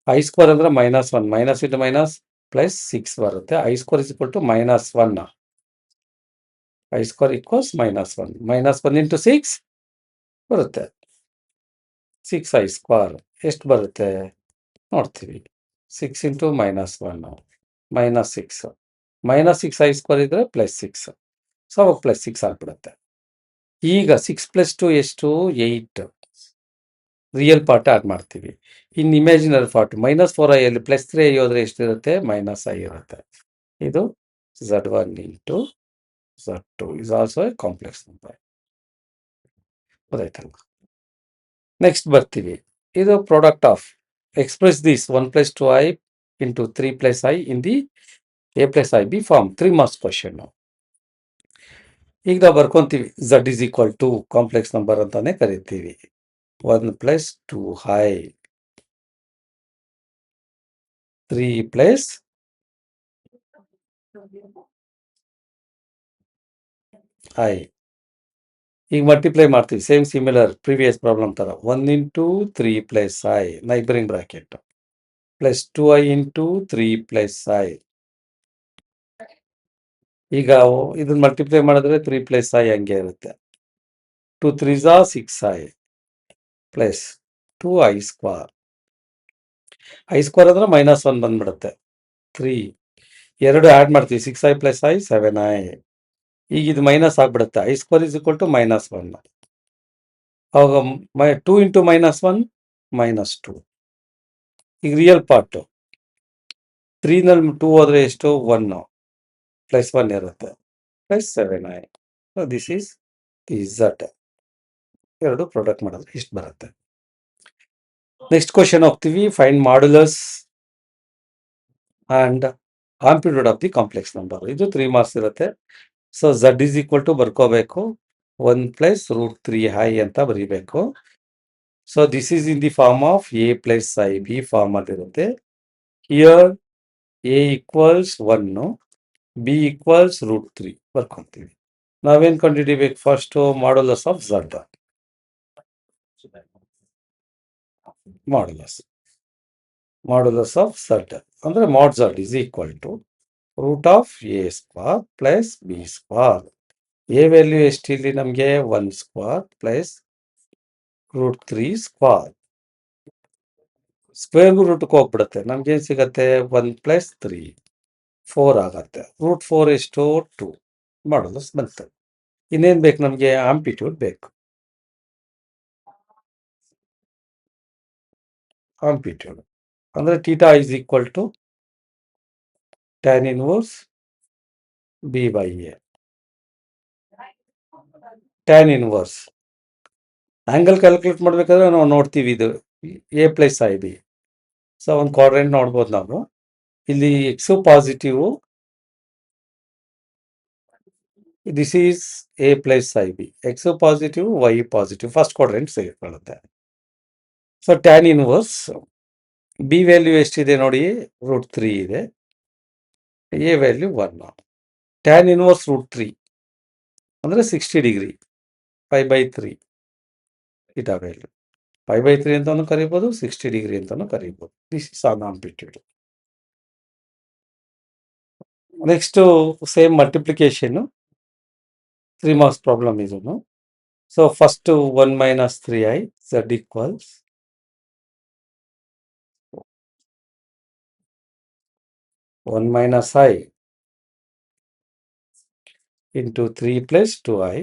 ಐ ಸ್ಕ್ವೇರ್ ಅಂದರೆ minus 1, minus into minus plus 6 ಬರುತ್ತೆ. I square is equal to minus 1. I square equals minus 1. Minus 1 into 6 ಬರುತ್ತೆ 6i square. ಎಷ್ಟು ಬರುತ್ತೆ ನೋಡ್ತೀವಿ. 6 ಇಂಟು -1 -6 -6 ಐ ಸ್ಕ್ವೇರ್ ಇದ್ರೆ +6 ಸೊ ಅವಾಗ +6 ಆಗ್ಬಿಡುತ್ತೆ. ಈಗ 6 + 2 ಎಷ್ಟು 8 ರಿಯಲ್ ಪಾರ್ಟ್ ಆಡ್ ಮಾಡ್ತೀವಿ. ಇನ್ ಇಮ್ಯಾಜಿನರಿ ಪಾರ್ಟ್ -4i ಅಲ್ಲಿ +3i ಹೋದ್ರೆ ಎಷ್ಟಿರುತ್ತೆ -i ಇರುತ್ತೆ. ಇದು z1 into z2 is also a complex number. ಗೊತ್ತಾಯ್ತಲ್ಲ. ನೆಕ್ಸ್ಟ್ ಬರ್ತೀವಿ. ಇದು product of express this 1 + 2i into 3 + i in the a + ib form 3 marks question. ಈಗ ನಾವು ಬರ್ಕೊಂತೀವಿ z is equal to complex number ಅಂತಾನೆ ಕರಿತೀವಿ. 1 + 2i 3 + i. ಈಗ multiply ಮಾಡ್ತೀವಿ ಸೇಮ್ ಸಿಮಿಲರ್ ಪ್ರೀವಿಯಸ್ ಪ್ರಾಬ್ಲಮ್ ತರ. 1 into 3 + i neighbouring bracket plus 2i into 3 + i. ಈಗ ಇದನ್ನ ಮಲ್ಟಿಪ್ಲೈ ಮಾಡಿದ್ರೆ 3 + i ಹಂಗೆ ಇರುತ್ತೆ. 2 3s are 6i plus 2i square. i square ಅಂದ್ರೆ -1 ಬಂದ್ಬಿಡುತ್ತೆ. 3 ಎರಡು ಆ್ಯಡ್ ಮಾಡ್ತೀವಿ 6i + i 7i. ಈಗ ಇದು ಮೈನಸ್ ಆಗ್ಬಿಡುತ್ತೆ. i square is equal to -1. ಅವಾಗ 2 ಇಂಟು -1 -2. ಈಗ ರಿಯಲ್ ಪಾರ್ಟು 3 ನಲ್ಲಿ 2 ಹೋದ್ರೆ ಎಷ್ಟು 1 +1 ಇರುತ್ತೆ +7i. This is the z. ಎರಡು ಪ್ರಾಡಕ್ಟ್ ಮಾಡಿದ್ರೆ ಇಷ್ಟು ಬರುತ್ತೆ. ನೆಕ್ಸ್ಟ್ ಕ್ವಶನ್ ಹೋಗ್ತೀವಿ. Find modulus and amplitude of the complex number. ಇದು 3 ಮಾರ್ಕ್ಸ್ ಇರುತ್ತೆ. So z is equal to ಬರ್ಕೋಬೇಕು 1 + √3i ಅಂತ ಬರೀಬೇಕು. So this is in the form of a + ib form ಅಲ್ಲಿರುತ್ತೆ. Here a equals 1 b equals √3 ಬರ್ಕೊಂತೀವಿ. ನಾವೇನ್ ಕಂಡುಹಿಡಿಬೇಕು first modulus of z. Modulus of z ಅಂದ್ರೆ mod z is equal to √a² plus b². a value ಎಷ್ಟು ಇಲ್ಲಿ ನಮಗೆ 1² plus √3². ಸ್ಕ್ವೇರ್ಗೂ ರೂಟ್ಗೆ ಹೋಗ್ಬಿಡುತ್ತೆ. ನಮ್ಗೆ ಏನ್ ಸಿಗತ್ತೆ 1 + 3 4 ಆಗತ್ತೆ. √4 ಎಷ್ಟು 2 ಮಾಡ್ಯುಲಸ್ ಬಂತು. ಇನ್ನೇನ್ ಬೇಕು ನಮಗೆ ಆಂಪ್ಲಿಟ್ಯೂಡ್ ಬೇಕು. ಆಂಪ್ಲಿಟ್ಯೂಡ್ ಅಂದ್ರೆ θ is equal to tan inverse b/a. tan inverse angle calculate ಮಾಡ್ಬೇಕಾದ್ರೆ ನಾವು ನೋಡ್ತೀವಿ ಇದು a + ib. ಸೊ ಒಂದು ಕ್ವಾಡ್ರೆಂಟ್ ನೋಡ್ಬೋದು ನಾವು. ಇಲ್ಲಿ X positive, this is a + ib. X positive y positive first quadrant ಸೇರ್ಕೊಳ್ಳುತ್ತೆ. So tan inverse B value ಎಷ್ಟಿದೆ ನೋಡಿ √3 ಇದೆ, a ವ್ಯಾಲ್ಯೂ 1. tan ಇನ್ವರ್ಸ್ √3 ಅಂದ್ರೆ 60 ಡಿಗ್ರಿ π/3 θ ವ್ಯಾಲ್ಯೂ π/3 ಅಂತಾನು ಕರಿಬಹುದು 60 ಡಿಗ್ರಿ ಅಂತಾನು ಕರಿಬಹುದು. This is an amplitude. Next same multiplication 3 marks problem ಇದನ್ನು. So first 1 - 3i z equals 1 - i into 3 + 2i.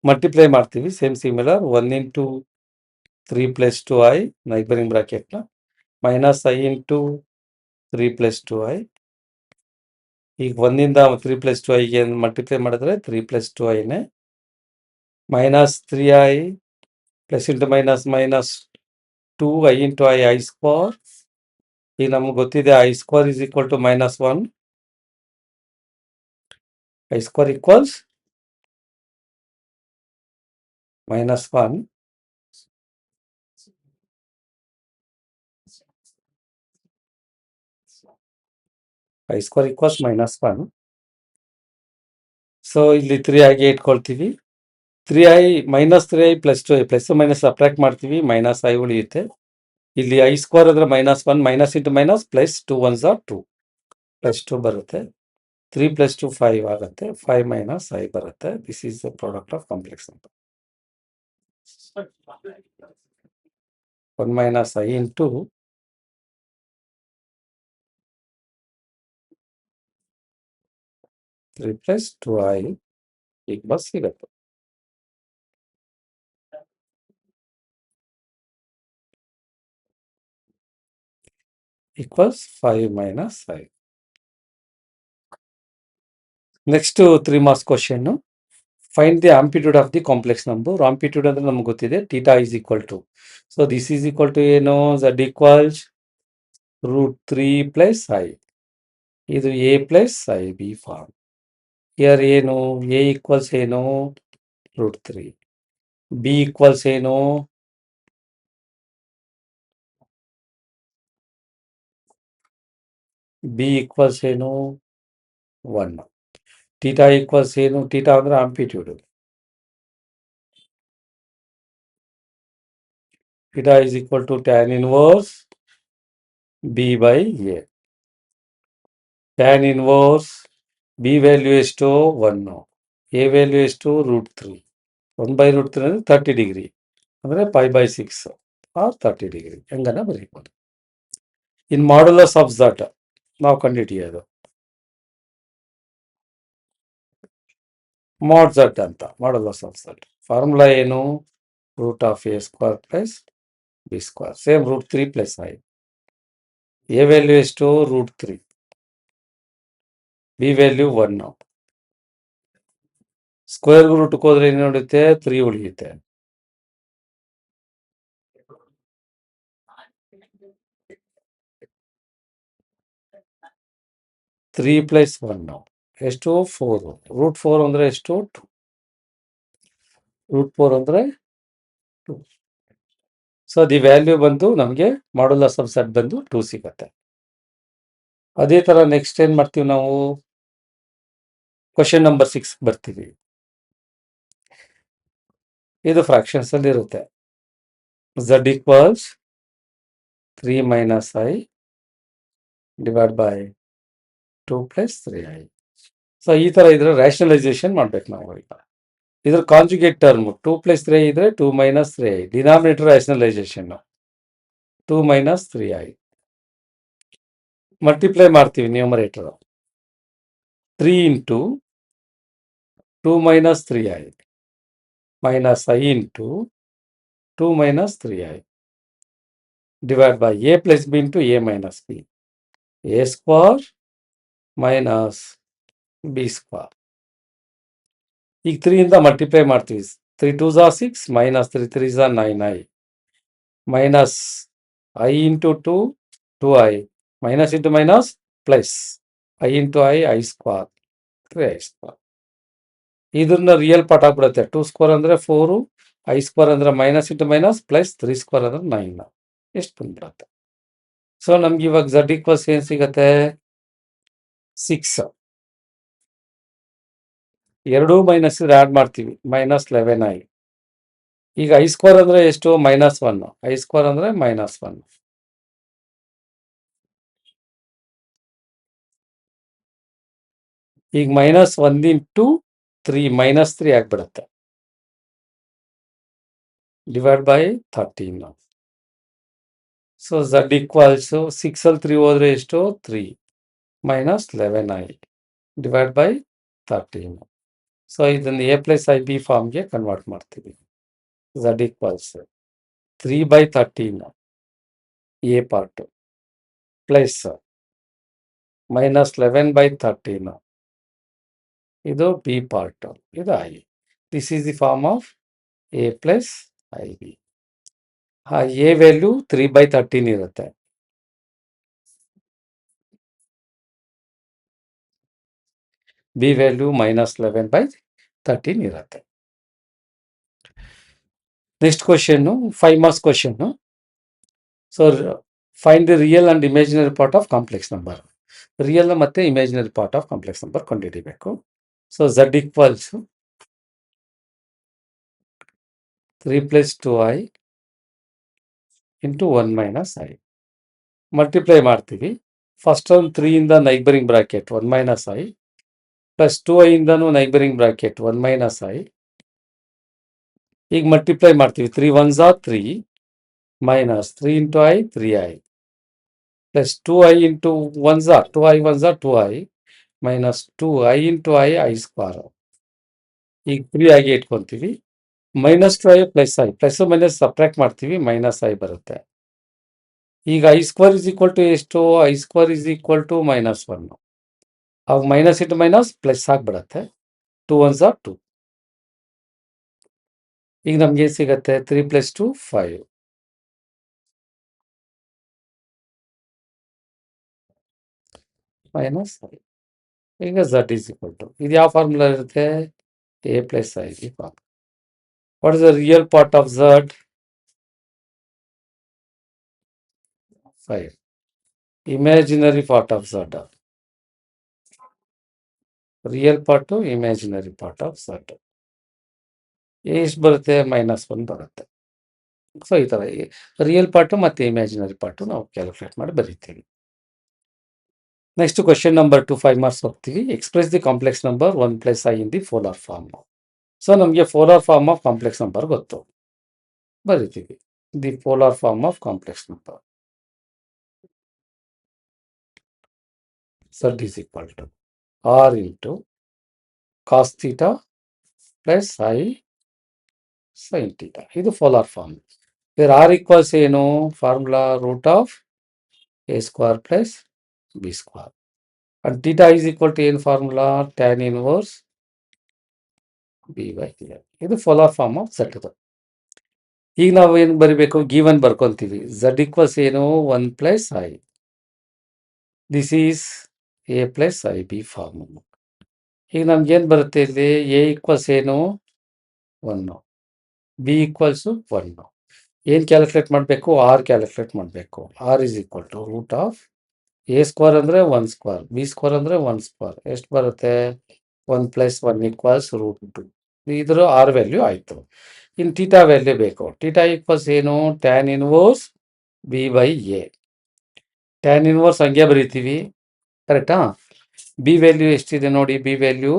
Multiply ಮಾಡ್ತೀವಿ same similar 1 into 3 + 2i neighbouring ಬ್ರಾಕೆಟ್ನ -i ಇಂಟು 3 + 2i. ಈಗ 1ಇಂದ 3 + 2iಗೆ multiply ಮಾಡಿದ್ರೆ 3 + 2iನೇ -3i plus into -2i into i square. ಈಗ ನಮ್ಗೆ ಗೊತ್ತಿದೆ i square is equal to -1. i square equals -1. i square equals -1. So ಇಲ್ಲಿ 3 ಆಗಿ ಇಟ್ಕೊಳ್ತೀವಿ. 3i -3i + 2i plus minus subtract ಮಾಡ್ತೀವಿ -i ಉಳಿಯುತ್ತೆ. ಇಲ್ಲಿ i ಸ್ಕ್ವೇರ್ ಅಂದ್ರೆ -1 minus into minus plus 2 1s are 2 +2 ಬರುತ್ತೆ. 3 + 2 5 ಆಗುತ್ತೆ. 5 - i ಬರುತ್ತೆ. This is the product of complex number. 1 minus I into 3 plus 2I equals ಸಿಗುತ್ತೆ. Equals 5 minus I. Next 3 marks question. Find the amplitude of the complex number. Amplitude ಅಂದ್ರೆ ನಮ್ಗೆ ಗೊತ್ತಿದೆ theta is equal to. So this is equal to ಏನು z equals √3 plus I. ಇದು a plus IB form. Here ಏನು a equals ಏನು √3. b equals ಏನು b equals ಏನು 1. theta equals ಏನು theta ಅಂದ್ರೆ amplitude. theta is equal to tan inverse b by a. tan inverse b value ಎಷ್ಟು 1, a value ಎಷ್ಟು √3. 1 by √3 ಅಂದರೆ 30 degree ಅಂದರೆ π/6 ಆರ್ 30 ಡಿಗ್ರಿ ಹೆಂಗನ ಬರೀಬೋದು. ಇನ್ ಮಾಡ್ಯುಲಸ್ ಆಫ್ ಝಡ್ ನಾವು ಕಂಡುಹಿಡಿಯೋದು mod z ಅಂತ. ಮಾಡ್ಯುಲಸ್ ಆಫ್ ಝಡ್ ಫಾರ್ಮುಲಾ ಏನು √(a² + b²). Same √3 + I. a value ಎಷ್ಟು √3, b ವ್ಯಾಲ್ಯೂ 1. ಸ್ಕ್ವೇರ್ ರೂಟ್ಗೆ ಹೋದ್ರೆ ಏನು ಉಳಿಯುತ್ತೆ 3 ಉಳಿಯುತ್ತೆ. ತ್ರೀ ಪ್ಲಸ್ 1 ಎಷ್ಟು 4. √4 ಅಂದರೆ ಎಷ್ಟು 2. √4 ಅಂದರೆ 2. ಸೊ ದಿ ವ್ಯಾಲ್ಯೂ ಬಂದು ನಮಗೆ ಮಾಡ್ಯುಲಸ್ ಆಫ್ ಝಡ್ ಬಂದು 2 ಸಿಗುತ್ತೆ. ಅದೇ ಥರ ನೆಕ್ಸ್ಟ್ ಏನು ಮಾಡ್ತೀವಿ ನಾವು ಕ್ವಶನ್ ನಂಬರ್ 6 ಬರ್ತೀವಿ. ಇದು ಫ್ರಾಕ್ಷನ್ಸ್ ಅಲ್ಲಿ ಇರುತ್ತೆ. z equals 3 minus I divided by 2 plus 3I. So ಈ ಥರ ಇದ್ರೆ ರ್ಯಾಷನಲೈಸೇಷನ್ ಮಾಡ್ಬೇಕು ನಾವು. ಈಗ ಇದ್ರ ಕಾಂಜುಗೇಟ್ ಟರ್ಮ್ 2 + 3I ಇದ್ರೆ 2 - 3I. Denominator rationalisation 2 - 3I. Multiply ಮಾಡ್ತೀವಿ numerator 3 into 2 - 3I minus I into 2 - 3I divided by a plus b into a minus b. a² minus b². ಈಗ 3 ಇಂದ ಮಲ್ಟಿಪ್ಲೈ ಮಾಡ್ತೀವಿ. 3 2s are 6 minus 3 3s are 9I minus I into 2 2I minus into minus plus I into I² 3I². ಇದನ್ನ real part ಆಗ್ಬಿಡುತ್ತೆ. 2² ಅಂದರೆ 4, I² ಅಂದರೆ minus into minus plus 3² ಅಂದರೆ 9. ಎಷ್ಟು ಬಂದ್ಬಿಡುತ್ತೆ. ಸೊ ನಮ್ಗೆ ಇವಾಗ z equals ಏನು ಸಿಗತ್ತೆ 6. ಎರಡೂ ಮೈನಸ್ ಆ್ಯಡ್ ಮಾಡ್ತೀವಿ -11I. ಈಗ I² ಅಂದರೆ ಎಷ್ಟು -1. I² ಅಂದರೆ -1. ಈಗ -1 into 3 -3 ಆಗ್ಬಿಡುತ್ತೆ divide by 13. So z equals 6 ಅಲ್ಲಿ 3 ಹೋದ್ರೆ ಎಷ್ಟು 3 -11I ಡಿವೈಡ್ ಬೈ 13. ಸೊ ಇದನ್ನು a plus IB ಫಾರ್ಮ್ಗೆ ಕನ್ವರ್ಟ್ ಮಾಡ್ತೀವಿ. z equals 3/13 a part plus -11/13 ಇದು ಬಿ ಪಾರ್ಟ್, ಇದು i. This is the form of a plus IB. A value 3/13 ಇರುತ್ತೆ. B value -11/13 ಇರುತ್ತೆ. Next question 5 marks question. So find the real and imaginary part of complex number. Real ಮತ್ತೆ imaginary part of complex number ಕಂಡುಹಿಡಿಬೇಕು. So z equals 3 + 2I into 1 - I. Multiply ಮಾಡ್ತೀವಿ. First ಒಂದು 3 ಇಂದ neighbouring bracket 1 - I plus 2I ಇಂದನೂ neighbouring bracket 1 - I. ಈಗ multiply ಮಾಡ್ತೀವಿ 3 1s are 3 minus 3 into I 3I plus 2I into 1s are 2I 1s are 2I minus 2I into I square. ಈಗ 3 ಆಗಿ ಇಟ್ಕೊಂತೀವಿ. Minus 2I plus I plus minus subtract ಮಾಡ್ತೀವಿ, minus I ಬರುತ್ತೆ. ಈಗ I square is equal to ಎಷ್ಟು? I square is equal to minus 1. ಅವಾಗ minus into minus plus ಆಗಿಬಿಡತ್ತೆ. 2 1s are 2. ಈಗ ನಮ್ಗೆ ಏನು ಸಿಗತ್ತೆ? 3 + 2 5 ಮೈನಸ್ ಐ. ಈಗ z is equal to ಇದು ಯಾವ ಫಾರ್ಮುಲಾ ಇರುತ್ತೆ? a plus I formula. What is the real part of z? 5. Imaginary part of z. Real part, imaginary part of z. ಎಷ್ಟು ಬರುತ್ತೆ? -1 ಬರುತ್ತೆ. ಸೊ ಈ ಥರ ರಿಯಲ್ ಪಾರ್ಟು ಮತ್ತು ಇಮ್ಯಾಜಿನರಿ ಪಾರ್ಟು ನಾವು ಕ್ಯಾಲ್ಕುಲೇಟ್ ಮಾಡಿ ಬರೀತೀವಿ. ನೆಕ್ಸ್ಟ್ ಕ್ವೆಶ್ಚನ್ ನಂಬರ್ 2 5 ಮಾರ್ಕ್ಸ್ ಹೋಗ್ತೀವಿ. Express the complex number 1 + I in the polar form. So ನಮಗೆ polar form of complex number ಗೊತ್ತು, ಬರೀತೀವಿ. The polar form of complex number z is equal to r into cos theta plus I sin theta. ಇದು polar form. ಇದರ r equals ಏನು? Formula root of a square plus b square. And theta is equal to ಏನು formula? tan inverse b by a. ಇದು polar form of z. ಇದು ಈಗ ನಾವು ಏನು ಬರಿಬೇಕು? ಗಿವನ್ ಬರ್ಕೊಂತೀವಿ. z ಈಕ್ವಲ್ಸ್ ಏನು? 1 + I. This is a plus IB formula. ಈಗ ನಮ್ಗೇನು ಬರುತ್ತೆ ಇಲ್ಲಿ? a ಈಕ್ವಲ್ಸ್ ಏನು? 1, b ಈಕ್ವಲ್ಸು 1. ಏನು ಕ್ಯಾಲ್ಕುಲೇಟ್ ಮಾಡಬೇಕು? r ಕ್ಯಾಲ್ಕುಲೇಟ್ ಮಾಡಬೇಕು. r is equal to root of a square ಅಂದರೆ 1 ಸ್ಕ್ವೇರ್, b ಸ್ಕ್ವೇರ್ ಅಂದರೆ 1 ಸ್ಕ್ವೇರ್. ಎಷ್ಟು ಬರುತ್ತೆ? 1 + 1 ಈಕ್ವಲ್ಸ್ √2. ಇದರ r ವ್ಯಾಲ್ಯೂ ಆಯಿತು. ಇನ್ನು ಥೀಟಾ ವ್ಯಾಲ್ಯೂ ಬೇಕು. ಥೀಟಾ ಈಕ್ವಲ್ಸ್ ಏನು? tan inverse b by a. tan inverse ಹಂಗೆ ಬರೀತೀವಿ, ಕರೆಕ್ಟಾ? ಬಿ ವ್ಯಾಲ್ಯೂ ಎಷ್ಟಿದೆ ನೋಡಿ? ಬಿ ವ್ಯಾಲ್ಯೂ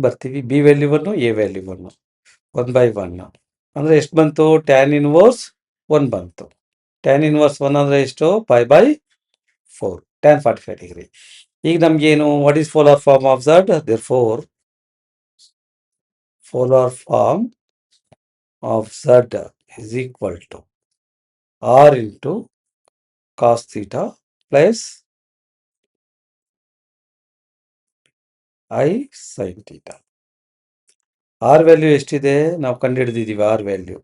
ಬರ್ತೀವಿ. ಬಿ ವ್ಯಾಲ್ಯೂ 1, ಎ ವ್ಯಾಲ್ಯೂ 1, 1/1 ಅಂದರೆ ಎಷ್ಟು ಬಂತು? tan ಇನ್ವರ್ಸ್ 1 ಬಂತು. tan ಇನ್ವರ್ಸ್ 1 ಅಂದರೆ ಎಷ್ಟು? 5/4, tan 45 ಡಿಗ್ರಿ. ಈಗ ನಮಗೇನು? What is polar form of z? Therefore polar form of z is equal to r into cos theta plus I sin theta. r value ಎಷ್ಟಿದೆ? ನಾವು ಕಂಡುಹಿಡಿದಿದ್ದೀವಿ r ವ್ಯಾಲ್ಯೂ.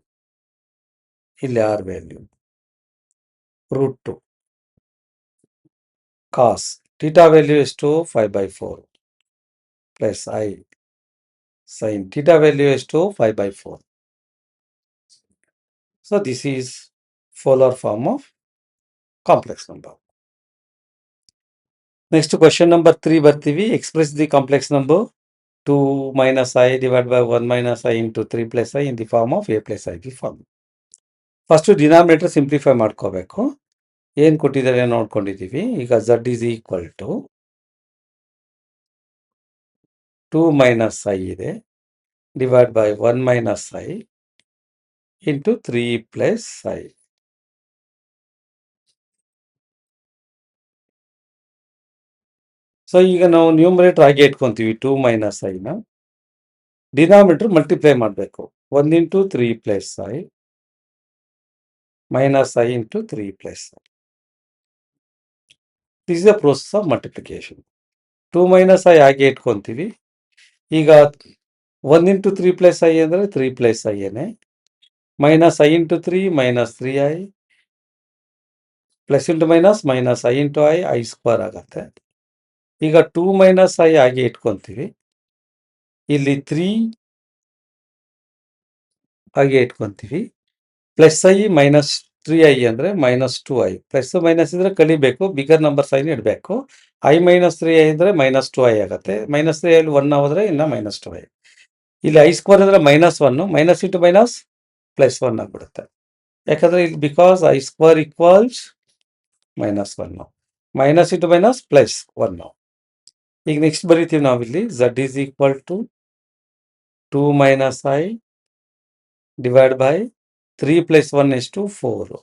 ಇಲ್ಲಿ r value √2 cos theta value ಎಷ್ಟು? 5/4 plus I sin theta value ಎಷ್ಟು? 5/4. So this is polar form of complex number. Next question number 3 ಬರ್ತೀವಿ. Express the complex number 2 - I divided by 1 - I into 3 + I in the form of a plus IB form. First denominator simplify ಮಾಡ್ಕೋಬೇಕು. ಏನು ಕೊಟ್ಟಿದ್ದಾರೆ ನೋಡ್ಕೊಂಡಿದ್ದೀವಿ. ಈಗ z is equal to 2 - I ಇದೆ, divide by 1 - I into 3 + I. So ಈಗ ನಾವು numerator ಹಾಗೆ ಇಟ್ಕೊತೀವಿ. 2 - I ನ denominator multiply ಮಾಡಬೇಕು. 1 into 3 + I minus I into 3 + I. This is the process of multiplication. 2 - I ಹಾಗೆ ಇಟ್ಕೊತೀವಿ. ಈಗ 1 into 3 + I ಅಂದರೆ 3 + I ಏನೇ, minus I into 3 minus 3I plus into minus I into I square ಆಗುತ್ತೆ. ಈಗ 2 - I ಹಾಗೆ ಇಟ್ಕೊತೀವಿ. ಇಲ್ಲಿ 3 ಹಾಗೆ ಇಟ್ಕೊತೀವಿ. ಪ್ಲಸ್ I minus 3I ಅಂದರೆ -2I. ಪ್ಲಸ್ ಮೈನಸ್ ಇದ್ರೆ ಕಲಿಬೇಕು, ಬಿಗರ್ ನಂಬರ್ ಸೈನ್ ಇಡಬೇಕು. I - 3I ಅಂದರೆ -2I ಆಗುತ್ತೆ. -3I ಅಲ್ಲಿ 1 ಹೋದರೆ ಇನ್ನು -2I. ಇಲ್ಲಿ I ಸ್ಕ್ವೇರ್ ಅಂದರೆ -1, ಮೈನಸ್ ಇಂಟು ಮೈನಸ್ +1 ಆಗಿಬಿಡುತ್ತೆ. ಯಾಕಂದರೆ ಇಲ್ಲಿ because I square equals -1, minus into minus +1. ಈಗ ನೆಕ್ಸ್ಟ್ ಬರಿತೀವಿ ನಾವಿಲ್ಲಿ z is equal to 2 - I divide by 3 + 1 ಎಷ್ಟು 4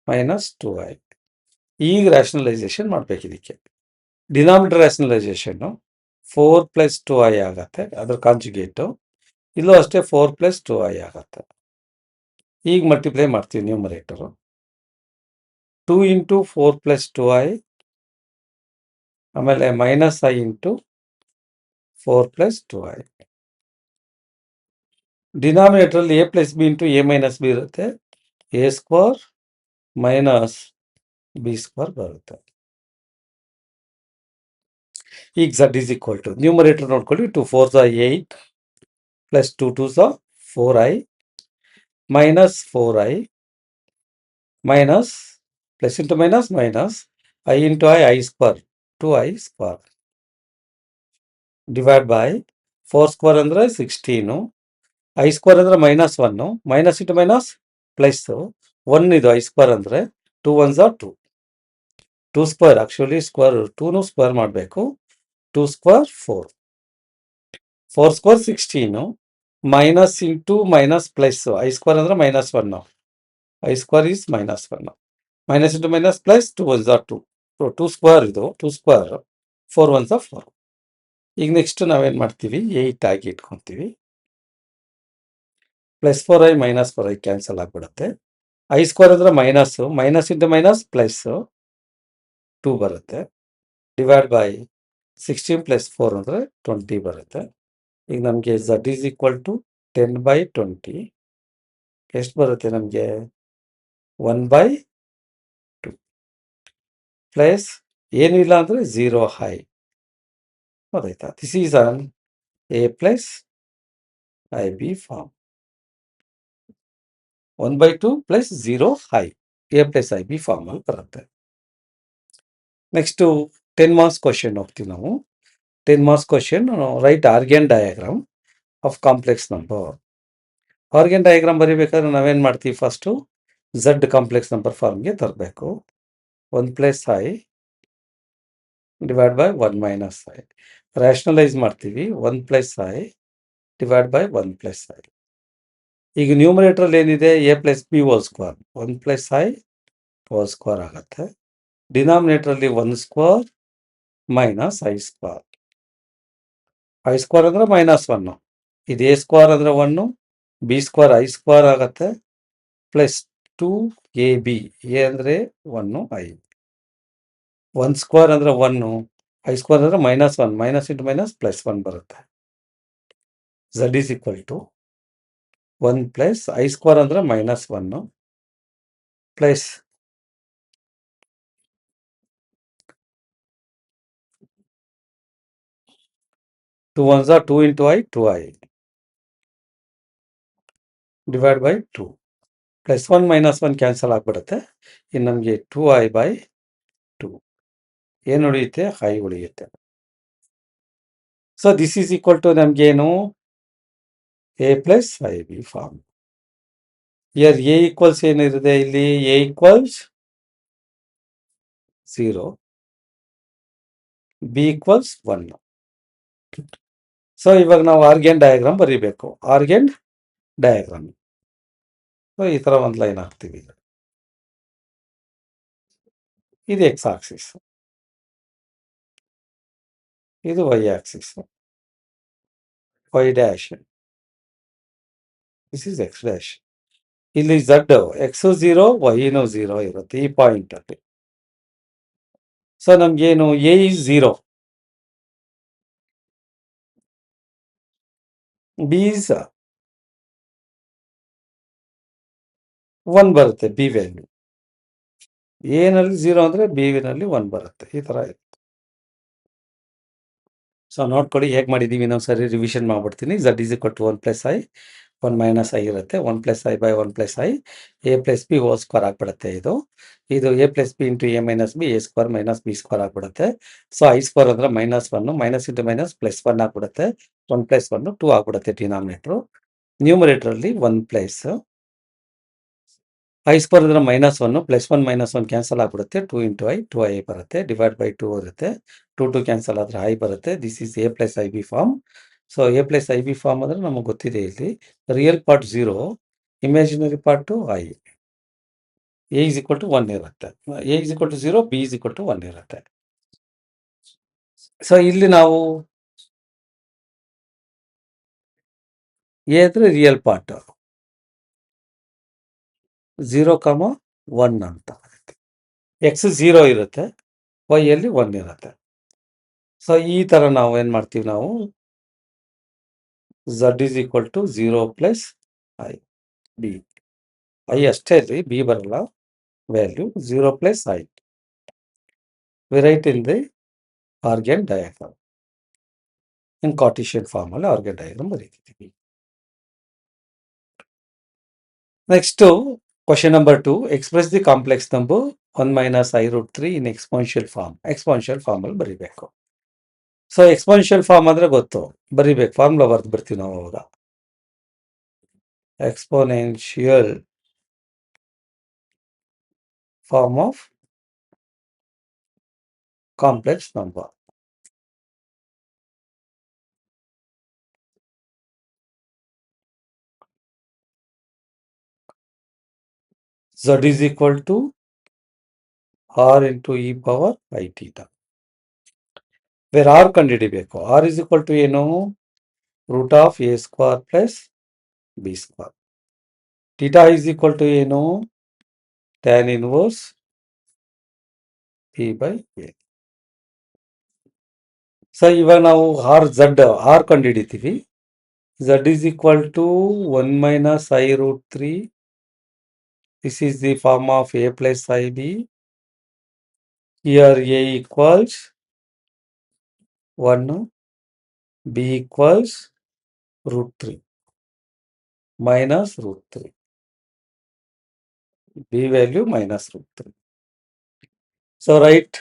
ಮೈನಸ್ 2i. ಈಗ ರ್ಯಾಷನಲೈಸೇಷನ್ ಮಾಡಬೇಕು ಇದಕ್ಕೆ. ಡಿನಾಮಿನೇಟರ್ ರ್ಯಾಷನಲೈಸೇಷನ್ನು 4 + 2i ಆಗತ್ತೆ, ಅದ್ರ ಕಾಂಜುಗೇಟು. ಇಲ್ಲೂ ಅಷ್ಟೇ 4 + 2i ಆಗತ್ತೆ. ಈಗ ಮಲ್ಟಿಪ್ಲೈ ಮಾಡ್ತೀವಿ ನ್ಯೂಮರೇಟರು. 2 × 4 + 2i ಆಮೇಲೆ minus i × 4 + 2i. ಡಿನಾಮಿನೇಟರಲ್ಲಿ a + b × a - b ಇರುತ್ತೆ. a² ಮೈನಸ್ b² ಬರುತ್ತೆ. ಈಗ z is equal to numerator ನೋಡ್ಕೊಳ್ಳಿ. 2 4s are 8 plus 2 2s are 4i minus 4i minus plus into minus minus I into I square 2i² divide by 4² ಅಂದ್ರೆ 16 I² ಅಂದ್ರೆ -1 minus into minus plus 1 ಇದು I² ಅಂದ್ರೆ 2 1s are 2 2² actually square 2 square ಮಾಡಬೇಕು. 2² 4 4² 16 minus into minus plus I² ಅಂದ್ರೆ -1 I² is -1 minus into minus plus 2 1s are 2 2² ಇದು 2² 4 1s are 4. ಈಗ next ನಾವೇನು ಮಾಡ್ತೀವಿ 8 ಆಗಿ ಇಟ್ಕೊತೀವಿ. Plus 4i minus 4i cancel ಆಗಿಬಿಡುತ್ತೆ. I² ಅಂದ್ರೆ ಮೈನಸ್ ಇಂಟು ಮೈನಸ್ ಪ್ಲಸ್ 2 ಬರುತ್ತೆ. ಡಿವೈಡ್ ಬೈ 16 + 4 ಅಂದರೆ 20 ಬರುತ್ತೆ. ಈಗ ನಮಗೆ z is equal to 10/20 ಎಷ್ಟು ಬರುತ್ತೆ ನಮಗೆ 1/2 ಪ್ಲಸ್ ಏನೂ ಇಲ್ಲ ಅಂದರೆ 0i ಗೊತ್ತಾಯ್ತಾ. This is an a + ib form 1/2 + 0i a + ib form ಅಲ್ಲಿ ಬರುತ್ತೆ. ನೆಕ್ಸ್ಟು 10 ಮಾರ್ಕ್ಸ್ ಕ್ವಶನ್ ಹೋಗ್ತೀವಿ ನಾವು. 10 marks question write Argand diagram of complex number. Argand diagram ಬರೀಬೇಕಾದ್ರೆ ನಾವೇನು ಮಾಡ್ತೀವಿ, ಫಸ್ಟು z ಕಾಂಪ್ಲೆಕ್ಸ್ ನಂಬರ್ ಫಾರ್ಮ್ಗೆ ತರಬೇಕು. 1 + i divide by 1 - i rationalise ಮಾಡ್ತೀವಿ. 1 + i ಡಿವೈಡ್ ಬೈ 1 + i. ಈಗ ನ್ಯೂಮರೇಟರಲ್ಲಿ ಏನಿದೆ a + b whole square 1 + i whole square ಆಗುತ್ತೆ. ಡಿನಾಮಿನೇಟರಲ್ಲಿ 1² ಮೈನಸ್ I² I² ಅಂದರೆ -1 ಇದು a² ಅಂದರೆ 1 b² I² ಆಗುತ್ತೆ ಪ್ಲಸ್ 2ab a ಅಂದರೆ 1 i 1² ಅಂದರೆ 1 I² ಅಂದರೆ -1 ಮೈನಸ್ ಇಂಟು ಮೈನಸ್ ಪ್ಲಸ್ 1 ಬರುತ್ತೆ. z is equal to 1 + I² ಅಂದರೆ -1 plus 2 1s are 2 into I 2i divide by 2 plus 1 minus 1 cancel ಆಗಿಬಿಡುತ್ತೆ. ಇನ್ನು ನಮಗೆ 2i/2 ಏನು ಉಳಿಯುತ್ತೆ i ಉಳಿಯುತ್ತೆ. So this is equal to ನಮಗೇನು a + ib form. Here a equals ಏನಿರುತ್ತೆ ಇಲ್ಲಿ a = 0 b = 1. ಸೊ ಇವಾಗ ನಾವು ಆರ್ಗ್ಯಾನ್ ಡಯಾಗ್ರಾಮ್ ಬರೀಬೇಕು. ಆರ್ಗ್ಯಾನ್ ಡಯಾಗ್ರಾಮ್ ಸೊ ಈ ಥರ ಒಂದು ಲೈನ್ ಹಾಕ್ತೀವಿ. ಇದು ಎಕ್ಸ್ ಆಕ್ಸಿಸ್, ಇದು y axis, y dash this is x dash. ಇಲ್ಲಿ z x 0 y 0 ಇರುತ್ತೆ ಈ ಪಾಯಿಂಟ್ ಅಲ್ಲಿ. ಸೊ ನಮ್ಗೇನು a is 0 b is 1 ಬರುತ್ತೆ b ವ್ಯಾಲ್ಯೂ. a ನಲ್ಲಿ 0 ಅಂದರೆ b ನಲ್ಲಿ 1 ಬರುತ್ತೆ. ಈ ಥರ ಇದೆ. ಸೊ ನೋಡ್ಕೊಳ್ಳಿ ಹೇಗೆ ಮಾಡಿದ್ದೀವಿ. ಇನ್ನೊಂದು ಸರಿ ರಿವಿಷನ್ ಮಾಡ್ಬಿಡ್ತೀನಿ. z is equal to 1 + i 1 - i ಇರುತ್ತೆ. 1 + i/1 + i a + b whole square ಆಗಿಬಿಡುತ್ತೆ. ಇದು a + b into a - b a² - b² ಆಗಿಬಿಡುತ್ತೆ. ಸೊ I² ಅಂದರೆ -1 ಮೈನಸ್ ಇಂಟು ಮೈನಸ್ ಪ್ಲಸ್ 1 ಆಗಿಬಿಡುತ್ತೆ. 1 + 1 2 ಆಗಿಬಿಡುತ್ತೆ ಡಿನಾಮಿನೇಟ್ರು. ನ್ಯೂಮರೇಟ್ರಲ್ಲಿ 1 ಪ್ಲಸ್ I² ಅಂದರೆ -1 ಪ್ಲಸ್ 1 ಮೈನಸ್ 1 ಕ್ಯಾನ್ಸಲ್ ಆಗಿಬಿಡುತ್ತೆ. 2 into i 2i ಬರುತ್ತೆ. ಡಿವೈಡ್ ಬೈ 2 ಇರುತ್ತೆ. 2 2 ಕ್ಯಾನ್ಸಲ್ ಆದರೆ i ಬರುತ್ತೆ. This is a + ib form. So a + ib form ಅಂದರೆ ನಮಗೆ ಗೊತ್ತಿದೆ ಇಲ್ಲಿ real part 0 imaginary part i. A is equal to 1 ಇರುತ್ತೆ. A is equal to 0, b is equal to 1 ಇರುತ್ತೆ. ಸೊ ಇಲ್ಲಿ ನಾವು ಎ ಅಂದರೆ ರಿಯಲ್ ಪಾರ್ಟ್ 0, 1 ಅಂತ. ಎಕ್ಸ್ 0 ಇರುತ್ತೆ, ವೈ ಅಲ್ಲಿ 1 ಇರುತ್ತೆ. ಸೊ ಈ ಥರ ನಾವು ಏನು ಮಾಡ್ತೀವಿ, ನಾವು z is equal to 0 plus I B. I ಅಷ್ಟೇ ಇರಲಿ, ಬಿ ಬರಲ್ಲ. Value 0 plus I. We write in the Argand diagram. In Cartesian ಫಾರ್ಮಲ್ಲಿ ಆರ್ಗ್ಯಾನ್ ಡಯಾಗ್ರಾಮ್ ಬರೀತಿದ್ದೀವಿ. Next question number 2. Express the complex number 1 minus I root 3 in exponential form. Exponential ಫಾರ್ಮಲ್ಲಿ ಬರೀಬೇಕು. So exponential form ಅಂದರೆ ಗೊತ್ತು, ಬರೀಬೇಕು. Formula ಬರೆದು ಬಿಡ್ತೀವಿ ನಾವು ಅವಾಗ. Exponential form of complex number. Z is equal to R into e power I theta. Where R ಕಂಡುಹಿಡಿಬೇಕು. R is equal to ಏನು? Root of a square plus B square. Theta is equal to ಏನು? Tan inverse p by a. So ಇವಾಗ ನಾವು R ಕಂಡುಹಿಡಿತೀವಿ. Z is equal to 1 minus I root 3. This is the form of a plus ib. Here a equals 1, b equals root 3 minus root 3. B value minus root 3. So write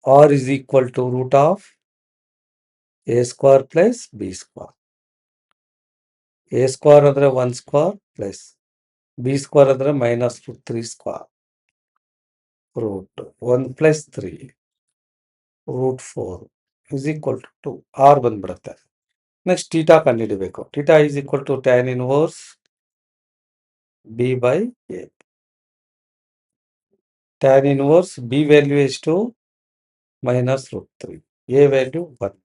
R is equal to root of a square plus b square. A square ಅಂದರೆ 1 square plus b square ಅಂದರೆ minus root 3 square. Root 1 plus 3 root 4 is equal to 2. R ಬಂದ್ಬಿಡುತ್ತೆ. Next theta ಕಂಡುಹಿಡಿಬೇಕು. Theta is equal to tan inverse b by a. tan inverse b value ಎಷ್ಟು? minus root 3. a value 1.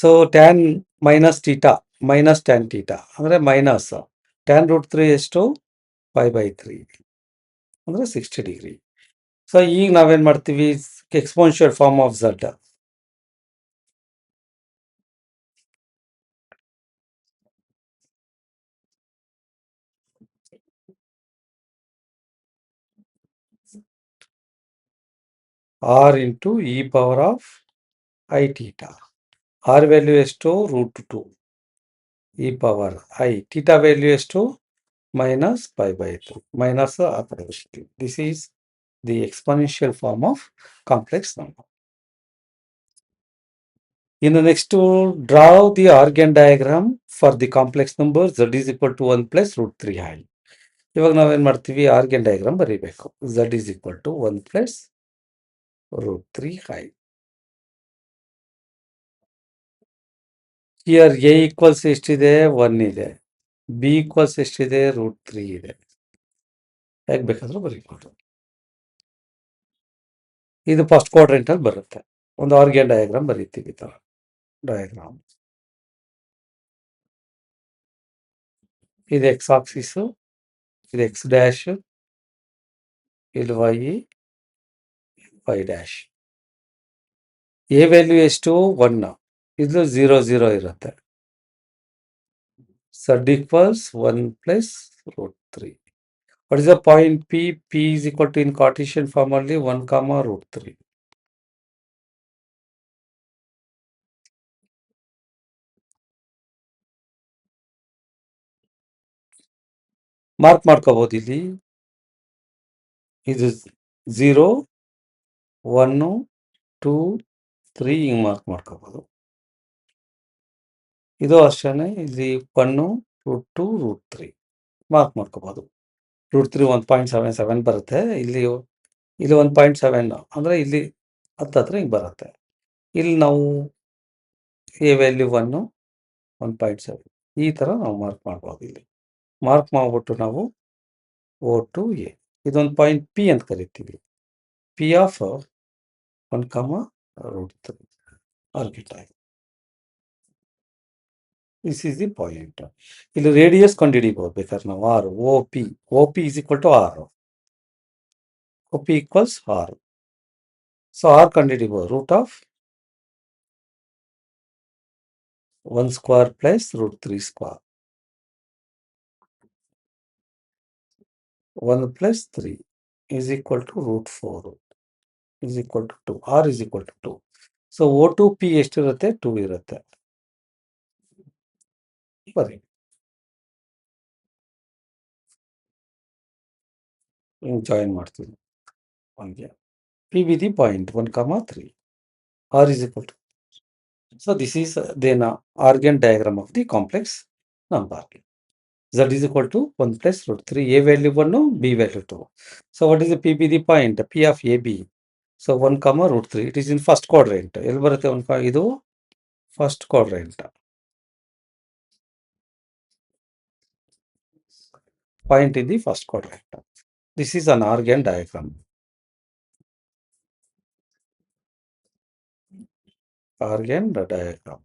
So tan minus theta minus tan theta ಅಂದರೆ minus tan root 3 ಎಷ್ಟು? 5/3 ಅಂದರೆ 60 degree. So ಈಗ ನಾವೇನು ಮಾಡ್ತೀವಿ, exponential form of Z. R into E power of I theta. R value ಎಷ್ಟು? Root 2 E power I. Theta value ಎಷ್ಟು? minus 5/3. Minus ಆ ಕಡೆ ಬರ್ತೀವಿ. This is the exponential form of complex number. ಇನ್ನು next draw the Argand diagram for the complex number z is equal to 1 plus root 3 i. ಇವಾಗ ನಾವೇನು ಮಾಡ್ತೀವಿ, organ diagram ಬರೀಬೇಕು. z is equal to 1 plus root 3 i. Here a equals ಎಷ್ಟಿದೆ? 1 ಇದೆ. b equals ಎಷ್ಟಿದೆ? Root 3 ಇದೆ. ಹೇಗೆ ಬೇಕಾದರೂ ಬರೀಬಹುದು. ಇದು ಫಸ್ಟ್ ಕ್ವಾಡ್ರೆಂಟಲ್ಲಿ ಬರುತ್ತೆ. ಒಂದು ಆರ್ಗ್ಯಾನ್ ಡಯಾಗ್ರಾಮ್ ಬರೀತೀವಿ. ಈ ಥರ ಡಯಾಗ್ರಾಮ್. ಇದು ಎಕ್ಸ್ ಆಕ್ಸಿಸು, ಇದು ಎಕ್ಸ್ ಡ್ಯಾಶ್, ಇಲ್ಲಿ ವೈ ಡ್ಯಾಶ್. ಎ ವ್ಯಾಲ್ಯೂ ಎಷ್ಟು? 1. ಇದು 0 0 ಇರುತ್ತೆ. z equals 1 plus root 3. What is the point P? P is equal to, in Cartesian form only, 1 comma root 3. Mark ಮಾಡ್ಕೋಬಹುದು. ಇಲ್ಲಿ ಇದು 0 1 2 3 ಹಿಂಗೆ ಮಾರ್ಕ್ ಮಾಡ್ಕೋಬಹುದು. ಇದು ಅಷ್ಟೇ. ಇಲ್ಲಿ 1 ರೂಟ್ 2 ರೂಟ್ 3 ಮಾರ್ಕ್ ಮಾಡ್ಕೋಬಹುದು. ರೂಟ್ 3 1.77 ಬರುತ್ತೆ. ಇಲ್ಲಿ 1.7 ಅಂದರೆ ಇಲ್ಲಿ ಹತ್ತತ್ರ ಹಿಂಗೆ ಬರುತ್ತೆ. ಇಲ್ಲಿ ನಾವು ಎ ವ್ಯಾಲ್ಯೂ 1 1.7 ಈ ಥರ ನಾವು ಮಾರ್ಕ್ ಮಾಡ್ಬೋದು. ಇಲ್ಲಿ ಮಾರ್ಕ್ ಮಾಡಿಬಿಟ್ಟು ನಾವು O to A ಇದೊಂದು ಪಾಯಿಂಟ್ ಪಿ ಅಂತ ಕರಿತೀವಿ. P of 1, arbitrary. This is the point. ಇಲ್ಲಿ ರೇಡಿಯಸ್ ಕಂಡುಹಿಡಿಬೋದು ಬೇಕಾದ್ರೆ ನಾವು R O P is equal to R. O P equals R. So R ಕಂಡುಹಿಡಿಬೋದು root of 1 square plus root 3 square 1 plus 3 is equal to root 4 is equal to 2. R is equal to 2. So O to P ಎಷ್ಟಿರುತ್ತೆ? 2 ಇರುತ್ತೆ. ಬರೀ join ಮಾಡ್ತೀವಿ ಒನ್ಗೆ. P B the point 1, 3. R is equal to. So this is then Argand diagram of the complex number. Z is equal to 1 plus root 3. A value 1, B value 2. So what is the P be the point? P of AB. So 1, root 3. It is in first quadrant. ಎಲ್ಲಿ ಬರುತ್ತೆ ಇದು first quadrant. Point in the first quadrant. This is an Argand diagram. Argand diagram.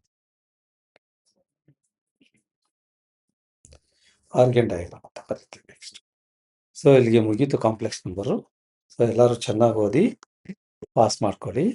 Argand diagram ಅಂತ ಕರಿತೀವಿ next. So ಇಲ್ಲಿಗೆ ಮುಗೀತು complex number. So ಎಲ್ಲರೂ ಚೆನ್ನಾಗಿ ಓದಿ ಪಾಸ್ ಮಾಡ್ಕೊಳ್ಳಿ.